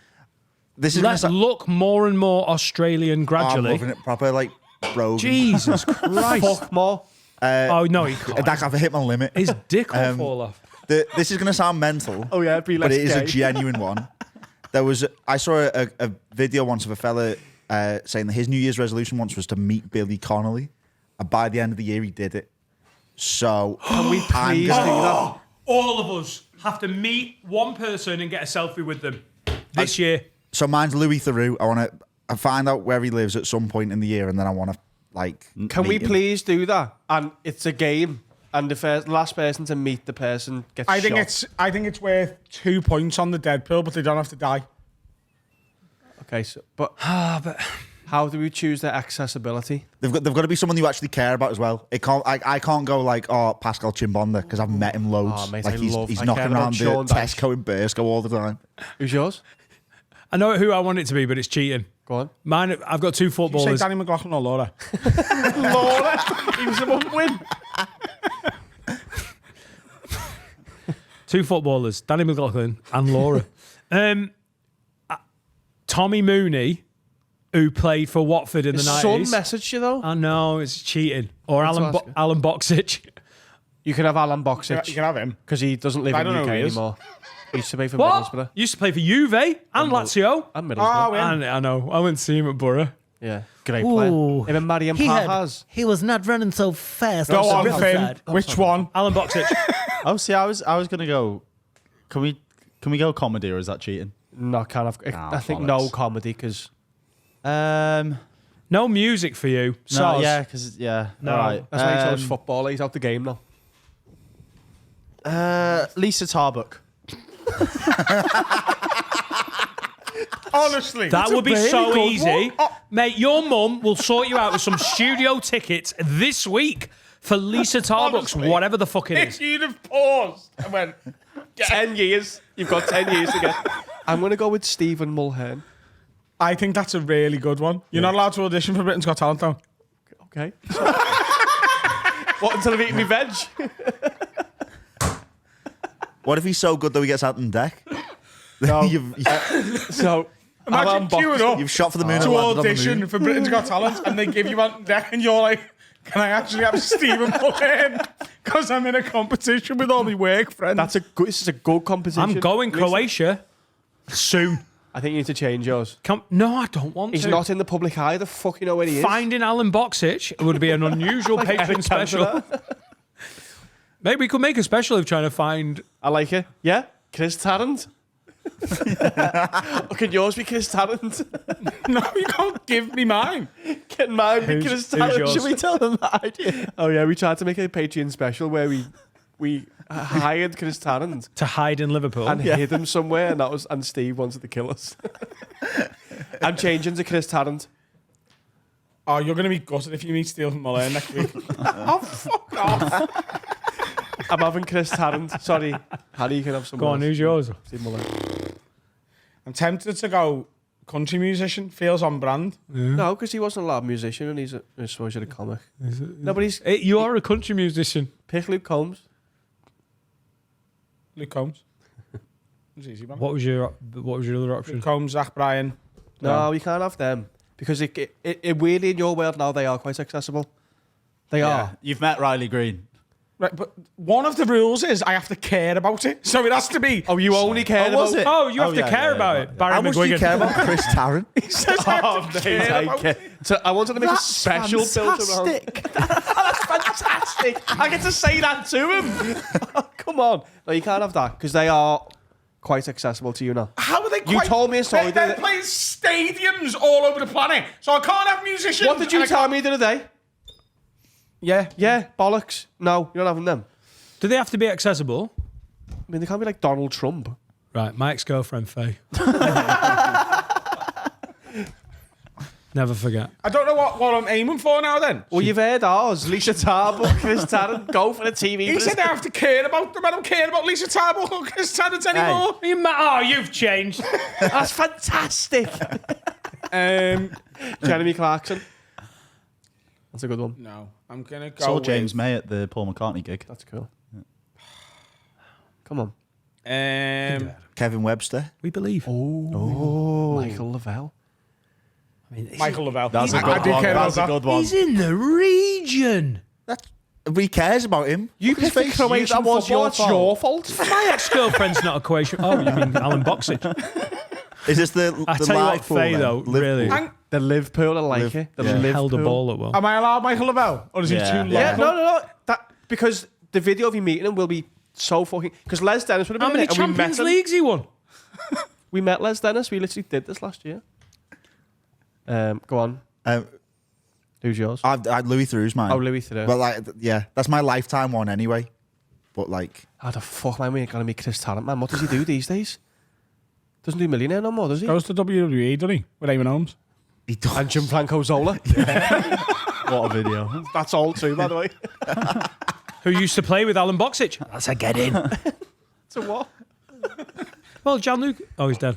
This is Let's gonna look more and more Australian I'm gradually. loving it proper, like Rogan. Jesus Christ. Fuck more. Oh, no, he can't. I've hit my limit. His dick will fall off. This is going to sound mental. Oh yeah, be less but it is gay. a genuine one. I saw a video once of a fella saying that his New Year's resolution once was to meet Billy Connolly, and by the end of the year he did it. So Can we I'm please do gonna- that? All of us have to meet one person and get a selfie with them this year. So mine's Louis Theroux. I want to find out where he lives at some point in the year, and then I want to Can we meet him. please do that? And it's a game, and the last person to meet the person gets I think shot. I think it's worth 2 points on the dead pill, but they don't have to die. Okay, so but how do we choose their accessibility? They've got to be someone you actually care about as well. It can't. I can't go like, oh, Pascal Chimbonda, because I've met him loads. Oh, mate, like I he's care knocking about around the Sean Dyche. Tesco in Burscough all the time. Who's yours? I know who I want it to be, but it's cheating. Go on. Mine, I've got two You say footballers. Danny McLaughlin or Laura? Laura, he was the one win. Two footballers, Danny McLaughlin and Laura. Tommy Mooney, who played for Watford in His the son 90s. messaged you though. I know, it's cheating. Or That's Alan, what I was Alan Boxic. You can have Alan You Boxic can have him. because he doesn't live I in don't the know UK who he is. anymore. He used to play for What? Middlesbrough. Used to play for Juve and Lazio. And Middlesbrough. Oh, And I know. I went to see him at Borough. Yeah, great player. Ooh. Him and Mariam He Pajas. was not running so fast. Go on on, the Finn. riverside. Which one? Alan Boxic. Oh, see, I was gonna go. Can we go comedy or is that cheating? No, kind of. I think no bollocks. comedy because No music for you. No, Soz. yeah, because yeah. No. All right. that's why he chose football. He's out the game now. Lisa Tarbuck. Honestly. That would be so good easy. one. Oh. Mate, your mum will sort you out with some studio tickets this week for Lisa Tarbuck's Honestly. whatever the fuck it If is. you'd have paused and went, 10 years. You've got 10 years to get. I'm going to go with Stephen Mulhern. I think that's a really good one. You're not allowed to audition for Britain's Got Talent, though. Okay. What, until I've eaten my veg? What if he's so good that he gets out on deck? No. you've So, Imagine Alan queuing Boxic- up you've shot for the moon and to landed on the audition moon. for Britain's Got Talent, and they give you on deck, and you're like, can I actually have Stephen Mulhern? Because I'm in a competition with all my work friends. This is a good competition. I'm going Listen, Croatia soon. I think you need to change yours. No, I don't want He's to. not in the public eye. The fuck you know where he is. Finding Alan Boxic would be an unusual Patreon Eric special. Cantona. Maybe we could make a special of trying to find. I like it. Yeah? Chris Tarrant. Or can yours be Chris Tarrant? No, you can't give me mine. Can mine be Who's- Chris who's Tarrant? yours? Should we tell them that idea? Oh yeah, we tried to make a Patreon special where we hired Chris Tarrant To hide in Liverpool. and hid him somewhere, and Steve wanted to kill us. I'm changing to Chris Tarrant. Oh, you're going to be gutted if you meet Stephen Mullane next week. Oh, fuck off. I'm having Chris Tarrant. Sorry. Harry, you can have some. Go on, who's yours? Steve Mullane. I'm tempted to go country musician. Feels on brand. No, because he wasn't a loud musician and he's supposed to be a comic. No, but he's Hey, you are a country musician. pick Luke Combs. Luke Combs. It was easy, man. What was your other option? Luke Combs, Zach Bryan. No, you can't have them because it weirdly in your world now they are quite accessible. They are. You've met Riley Green. Right, but one of the rules is I have to care about it. So it has to be. Oh, you only care Oh, was about it? Oh, you have Oh, to yeah, care yeah, about yeah, it. Barry How much do you McGuigan. care about Chris Tarrant? He says I have to care about it. So I wanted to make a special build around. That's fantastic. I get to say that to him. Oh, come on. No, you can't have that because they are quite accessible to you now. How are they? You told me a story, They're didn't it? playing stadiums all over the planet, so I can't have musicians. What did you and I tell can't- me the other day? Yeah. Yeah, bollocks. No, you're not having them. Do they have to be accessible? I mean, they can't be like Donald Trump. Right, my ex-girlfriend, Faye. Never forget. I don't know what I'm aiming for now. Then Well, you've heard ours. Lisa Tarbuck, Chris Tarrant, go for the TV. he said I have to care about them. I don't care about Lisa Tarbuck or Chris Tarrant anymore. You've changed. That's fantastic. Jeremy Clarkson. That's a good one. No, I'm gonna go. Saw with, James May at the Paul McCartney gig. That's cool. Come on. Kevin Webster. We believe. Oh, Michael Lavelle. I mean, Michael Lavelle. That's a I good do one. care about That's a that. good one. he's in the region. He cares about him. You Look at his picked face. Croatia. That was your fault. My ex-girlfriend's not a Croatian. Oh, you mean Alan Boxic? Is this the I the tell you live what, pool Faye, then? though, Liverpool. really. The Liverpool, I like it. The Liverpool. Held a ball at well. Am I allowed Michael Lavelle, or is he Yeah. too Yeah, local? no. That because the video of you meeting him will be so fucking. Because Les Dennis would have How been many in it, and we met Champions him. Leagues he won? We met Les Dennis. We literally did this last year. Go on. Who's yours? I Louis Theroux's mine. Oh, Louis Theroux. But like, yeah, that's my lifetime one anyway. But like, How the fuck, man? We ain't gonna meet Chris Tarrant, man. What does he do these days? Doesn't do Millionaire no more, does he? Goes to WWE, doesn't he? With Eamon Holmes. he does. And Gianfranco Zola. What a video. That's all too, by the way. Who used to play with Alan Boxic? That's a get in. So what? Well, Gianluca. Oh, he's dead.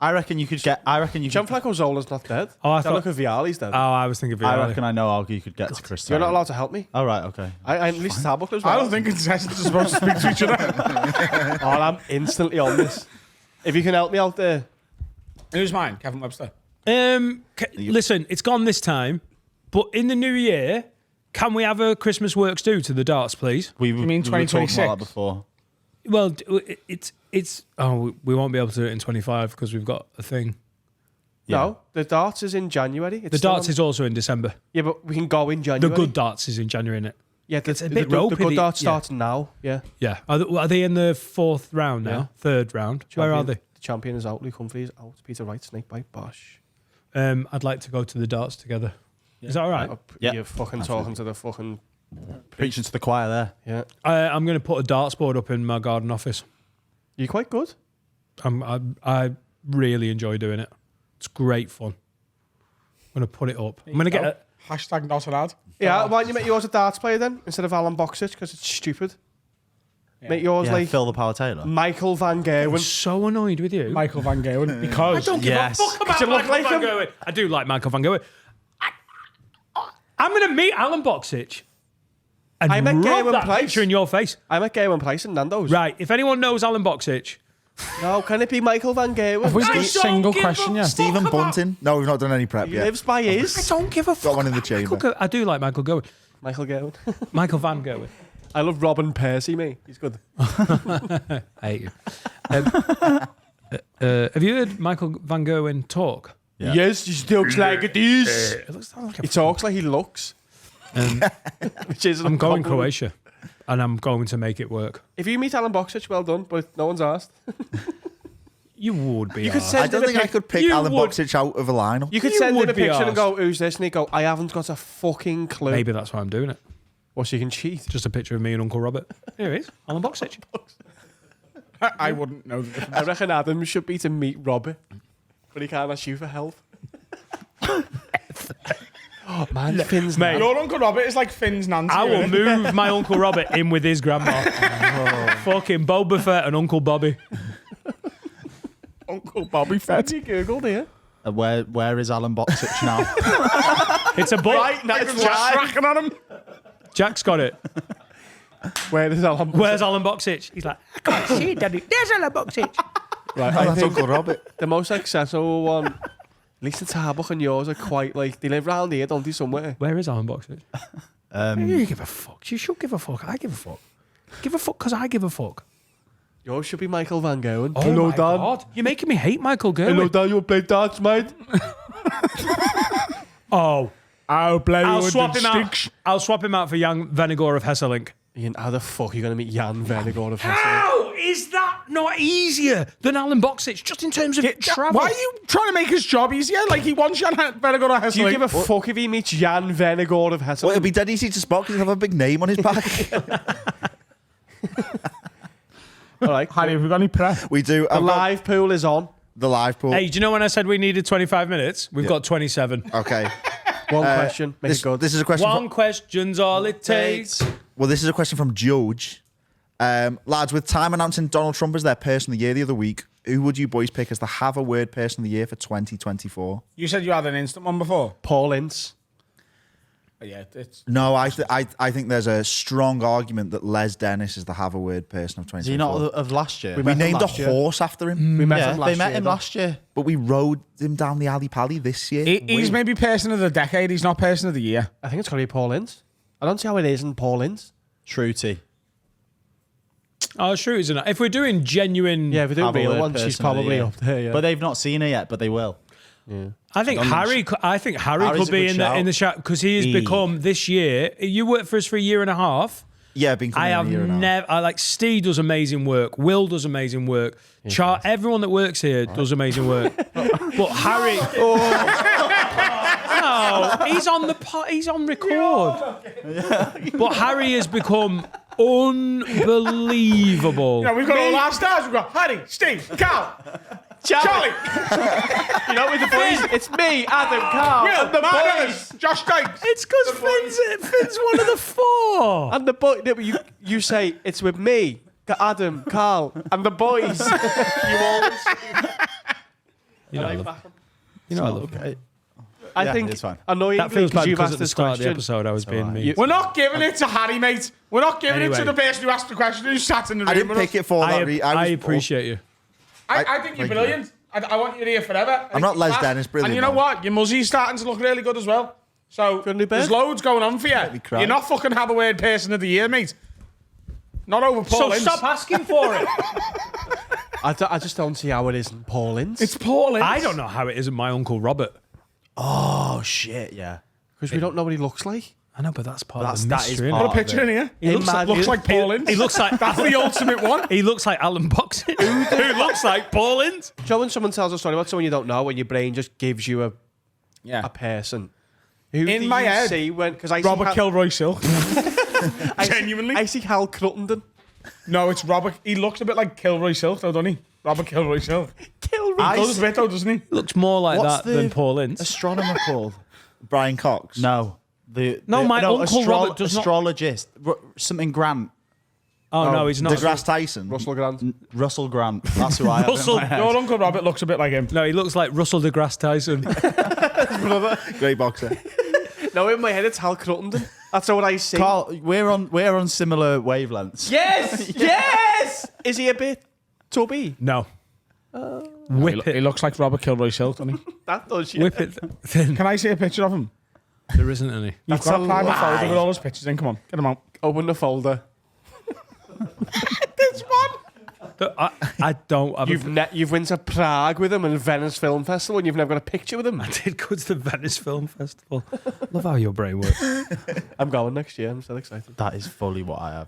I reckon you could get. Gianfranco Zola's not dead. Oh, I thought. Gianluca Vialli's dead. Oh, I was thinking. I Vialli. reckon I know how you could get to Chris. You're not Tarrant. allowed to help me. Oh right, okay. At least Starbucks as I well. don't think contestants are supposed to speak to each other. Oh, I'm instantly on this. If you can help me out there. Who's mine? Kevin Webster. Listen, it's gone this time, but in the new year, can we have a Christmas works do to the darts, please? We mean we were talking 2026? about that before. Well, it's. Oh, we won't be able to do it in 25 because we've got a thing. Yeah. No, the darts is in January. It's The still darts on- is also in December. Yeah, but we can go in The January. good darts is in January, innit? Yeah, It's a bit the ropey, good the- darts yeah. starts now. Yeah. Yeah. Are they in the fourth round now? Yeah. Third round? Where are they? The champion is out. Luke Humphrey is out. Peter Wright, Snakebite, Bosh. I'd like to go to the darts together. Is that all right? Yeah. You're fucking talking to the fucking. Preaching to the choir there. Yeah. I'm going to put a darts board up in my garden office. You're quite good. I really enjoy doing it. It's great fun. I'm going to put it up. I'm going to get a. Hashtag not an ad. Yeah, why don't you make yours a darts player then instead of Alan Boxic because it's stupid. Make yours Yeah, like Phil the Power Taylor. Michael Van I'm Gerwen. so annoyed with you. Michael Van Gerwen. I Because don't give Yes. a fuck about you look Michael like Van him? Gerwen. I do like Michael Van Gerwen. I'm going to meet Alan Boxic and I met rub Gerwen that Price. picture in your face. I met Gerwen Price and Nando's. Right, if anyone knows Alan Boxic, No, can it be Michael Van Gerwen? Have we I got a don't single give a question yet? fuck Stephen about- Bunting. No, we've not done any prep He yet. lives by I his. don't give a fuck. one in the Michael chamber. I do like Michael Gerwen. Michael Gerwen. Michael Van Gerwen. I love Robin Percy, mate. He's good. I hate you. Have you heard Michael Van Gerwen talk? Yeah. Yes, he talks like this. It looks like He talks like he looks. Which is I'm going Croatia, and I'm going to make it work. If you meet Alan Boxic, well done, but no one's asked. You would be. You could arsed. say- I don't think I could pick You Alan would- Boxic out of a lineup. You could You send would in a be picture and arsed. go, who's this? And he'd go, I haven't got a fucking clue. Maybe that's why I'm doing it. Or so you can cheat. Just a picture of me and Uncle Robert. Here he is, Alan Boxic. I wouldn't know the difference. I reckon Adam should be to meet Robert, but he can't ask you for help. Oh, man, Finn's Mate, Your Uncle Robert is like Finn's Nancy. I will isn't he? move my Uncle Robert in with his grandma. Fucking Boba Fett and Uncle Bobby. Uncle Bobby Fett. you googled here. Where is Alan Boxich now? It's a book. Just cracking on him. Jack's got it. Where is Alan? Where's Alan Boxich? He's like, I can't see it, Daddy. There's Alan Boxich. Right, Oh, I that's think Uncle Robert. the most accessible one, at least the Tarbuck and yours are quite like they live round here, don't they? Somewhere. Where is Alan Boxich? You give a fuck. You should give a fuck. I give a fuck. Give a fuck because I give a fuck. Yours should be Michael Van Gogh. Oh my God. You're making me hate Michael Gerwin. Dan. You play darts, mate? Oh. I'll play I'll with swap the him out. sticks. I'll swap him out for Jan Vennegoor of Hesselink. Ian, how the fuck are you going to meet Jan Vennegoor of Hesselink? How is that not easier than Alan Boxich, just in terms of travel? Why are you trying to make his job easier? Like he wants Jan Vennegoor to Do you Hesselink. give a fuck if he meets Jan Vennegoor of Hesselink? Well, it'll be dead easy to spot because he'll have a big name on his back. All right. Harry, have we got any prep? We do. The live pool is on. The live pool. Hey, do you know when I said we needed 25 minutes? We've got 27. Okay. One question. Make This, it good. this is a question. One question's all it takes. Well, this is a question from George. Lads, with Time announcing Donald Trump as their person of the year the other week, who would you boys pick as the Have a Word person of the year for 2024? You said you had an instant one before. Paul Ince. Yeah, it's No, I think there's a strong argument that Les Dennis is the Have a Word person of Is he not 2024. of last year? We met him named a last year. horse after him, We met Yeah, him last they met year, him though. last year. but we rode him down the alley pally this year. he's maybe person of the decade. He's not person of the year. I think it's got to be Paul Ince. I don't see how it isn't Paul Ince. Shruti. Oh, sure, isn't it? If we're doing genuine, Yeah, if we do Have a real Word ones, she's person of the probably year. up there. Yeah. But they've not seen her yet, but they will. I think Harry. I think Harry Harry's could a be good in the shout. chat because he has become this year. You worked for us for a year and a half. Yeah, been coming I in have a year now. never. I like Steve does amazing work. Will does amazing work. Everyone that works here does amazing work. But Harry. No, he's on the he's on record. But Harry has become unbelievable. You know, we've got all our stars. We've got Harry, Steve, Carl, Charlie, you know, with the boys, it's me, Adam, Carl, Will, and the Mark boys. Evans, Josh Dykes. It's because Finn's one of the four. And the boy, no, but you say it's with me, Adam, Carl, and the boys. You always. You know, I love. You know, I love. I Yeah, think it's fine. annoyingly That feels bad you've because asked at the this start of the question. episode I was being mean. We're not giving it to Harry, mate. We're not giving it to Anyway. the person who asked the question who sat in the room. I didn't with pick us. it for that. I appreciate you. I think you're Thank you. brilliant. I want you here forever. I'm not Les Dennis, brilliant, And you know man. what? Your muzzy's starting to look really good as well. So a new there's bed? loads going on for you. me cry. You're not fucking Have a Word person of the year, mate. Not over Paul Ince. asking for it. I just don't see how it isn't Paul Ince. It's Paul Ince. I don't know how it isn't my Uncle Robert. Oh, shit, yeah. Because we don't know what he looks like. I know, but that's part That's- of the that is mystery. part innit? Put a picture in here. He looks Imagine- like Paul Ince. He looks like That's the ultimate one. He looks like Alan Boxing. Who looks like Paul Ince? Do you know when someone tells a story about someone you don't know, and your brain just gives you a Yeah. person? Who In do my you head, see when? Because I Robert see Kilroy Silk. I see- Genuinely. I see Hal Cruttenden. No, it's Robert. He looks a bit like Kilroy Silk, though, doesn't he? Robert Kilroy Silk. Kilroy. He does a bit, though, doesn't he? Looks more like What's that the than Paul Ince. astronomer called? Brian Cox. No. My Uncle Robert does not- astrologist. Something Grant. Oh, no, he's not. DeGrasse Tyson. Russell Grant. Russell Grant. That's who I have. Russell- in my head. Your Uncle Robert looks a bit like him. No, he looks like Russell deGrasse Tyson. Great boxer. No, in my head it's Hal Cruttenden. That's what I see. Carl, we're on similar wavelengths. Yes, yes. Is he a bit tubby? No. He Whip it. looks like Robert Kilroy Silk, doesn't he? That does. Yeah. Whip it thin. Can I see a picture of him? There isn't any. You've got a private folder with all his pictures in. Come on, get him out. Open the folder. This one. I don't have You've went to Prague with him and Venice Film Festival, and you've never got a picture with him. I did go to the Venice Film Festival. Love how your brain works. I'm going next year. I'm so excited. That is fully what I have.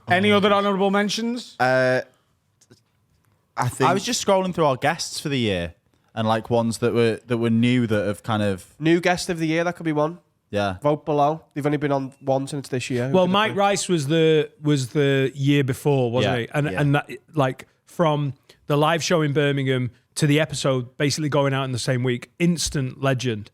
Any other honourable mentions? I think I was just scrolling through our guests for the year and like ones that were new that have kind of New guest of the year. That could be one. Yeah. Vote below. They've only been on once and it's this year. Well, Mike Rice was the year before, wasn't Yeah, he? And yeah. and that, like from the live show in Birmingham to the episode basically going out in the same week, instant legend.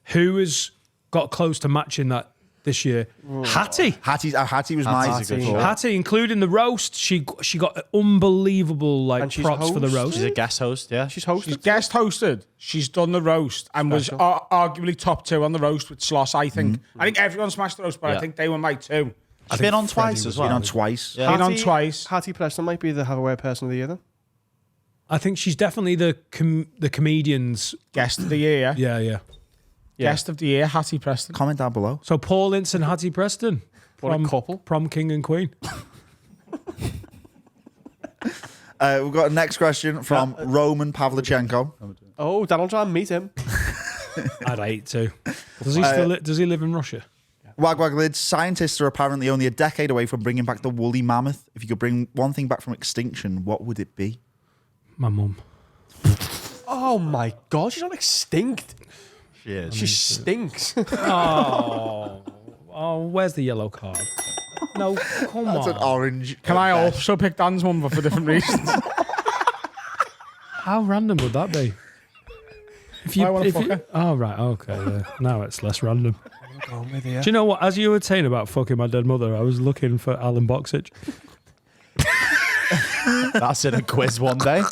Who has got close to matching that this year? Hattie. Hattie was my Hattie's a good call. Hattie, including the roast, she got unbelievable like And she's props for the host. roast. She's a guest host, yeah. She's hosted. She's guest hosted. She's done the roast and was arguably top 2 on the roast with Sloss, I think. I think everyone smashed the roast, but I Yeah. think they were my 2. She's been on twice as well. Been on twice. Yeah. Been on twice. Hattie Preston might be the Hathaway person of the year then. I think she's definitely the comedians. Guest of the year. Yeah, yeah. Guest of the year, Hattie Preston. Comment down below. So Paul Ince and Hattie Preston. What a couple. Prom king and queen. We've got a next question from Roman Pavlichenko. Oh, Donald Trump, meet him. I'd hate to. Does he still does he live in Russia? Wag Wag Lids, scientists are apparently only a decade away from bringing back the woolly mammoth. If you could bring one thing back from extinction, what would it be? My mum. Oh my God, she's not extinct. She is. She stinks. Oh, where's the yellow card? No, come That's an on. orange. Can I also pick Dan's mum for different reasons? How random would that be? If I wanna fuck her. oh right, okay. Yeah. Now it's less random. Going with you. Do you know what? As you were saying about fucking my dead mother, I was looking for Alan Boxage. That's in a quiz one day.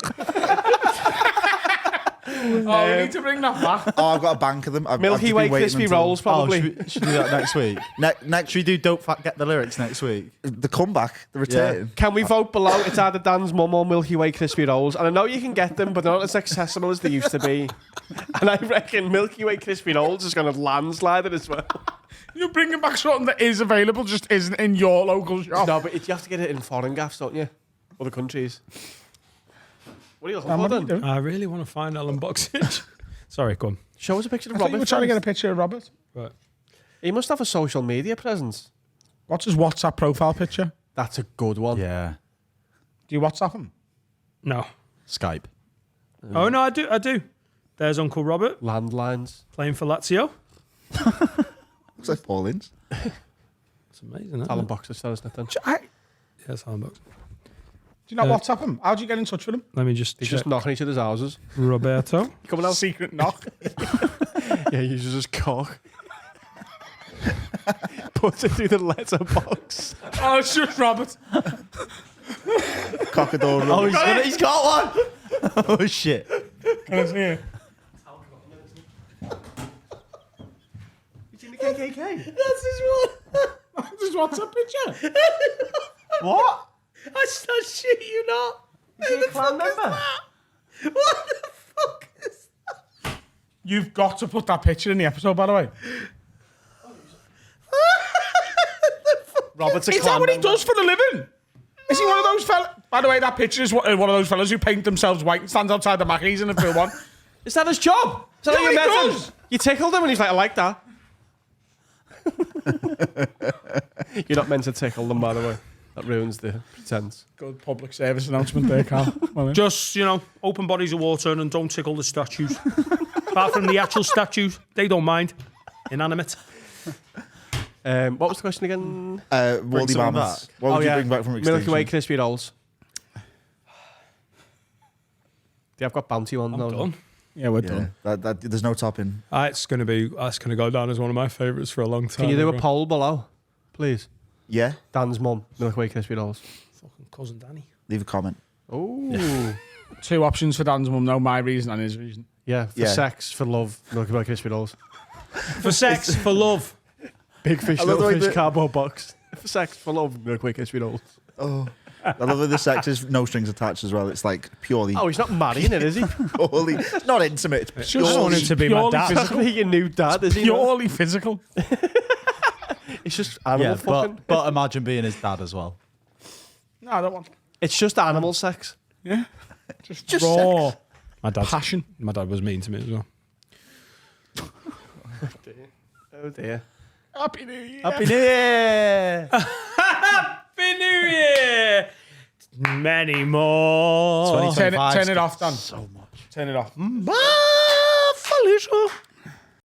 Oh, we need to bring that back. Oh, I've got a bank of them. I've Milky just Way been waiting crispy until- rolls, probably. Should we do that next week? Next, Should we do Don't Get the Lyrics next week? the comeback, the return. Can we vote below? It's either Dan's mum or Milky Way crispy rolls. And I know you can get them, but they're not as accessible as they used to be. And I reckon Milky Way crispy rolls is going to landslide it as well. You're bringing back something that is available, just isn't in your local shop. No, but you have to get it in foreign gaffs, don't you? Other countries. What are you looking What for are you then? doing? I really want to find Alan Boxage. Sorry, go on. Show us a picture of I thought you Robert. were trying to get a first. picture of Robert. Right. He must have a social media presence. What's his WhatsApp profile picture? That's a good one. Yeah. Do you WhatsApp him? No. Skype. Oh no, I do. There's Uncle Robert Landlines. playing for Lazio. Looks like Paul Ince. It's amazing. Isn't Alan it? Boxer says nothing. Yes, Alan Boxage. Do you not WhatsApp him? How do you get in touch with him? Let me just He's check. just knocking each other's houses. Roberto. Coming out. Secret knock. Yeah, he uses his cock. Puts it through the letterbox. Oh, it's just Robert. Cockador. Oh, he's got one. Oh shit. Can I see it? You seen the KKK? That's his WhatsApp picture. What? I shit you not. Is he a clan member? What the fuck is You've got to put that picture in the episode, by the way. Robert's a Is that clan what he member. does for a living? Is he one of those fellas? By the way, that picture is one of those fellas who paint themselves white and stands outside the Mackies in a film one. Is that his job? Is that Yeah, how you he met him? does. You tickled him and he's like, I like that. You're not meant to tickle them, by the way. That ruins the pretense. Good public service announcement there, Carl. Well, yeah. Just, open bodies of water and don't tickle the statues. Apart from the actual statues, they don't mind. Inanimate. What was the question again? Woolly someone mammoths. back. What would you bring back from extinction? Milky Way crispy rolls. Yeah, I've got bounty ones now. Done. Yeah, we're Yeah, done. there's no topping. That's gonna go down as one of my favourites for a long time. Can you do a everyone. poll below, please? Yeah, Dan's mum, Milky Way crispy rolls. Fucking cousin Danny. leave a comment. Oh, 2 options for Dan's mum. No, my reason and his reason. yeah. For Yeah. sex, for love, Milky Way crispy rolls. For sex, for love. Big fish, I love the little way fish, that- cardboard box. For sex, for love, Milky Way crispy rolls. Oh, I love that the sex is no strings attached as well. It's like purely, Oh, he's not marrying it, is he? purely, it's not intimate. It's just purely, wanted to be my purely dad. He's not gonna be your new dad, is he? Purely physical. It's just animal Yeah, fucking. but imagine being his dad as well. No, I don't want. It's just animal sex. Yeah. Just raw. sex. My dad. Passion. My dad was mean to me as well. Oh dear. Happy New Year. Happy New Year. Happy New Year! Many more. Turn 2025. it off, Dan. So much. Turn it off. Felicia.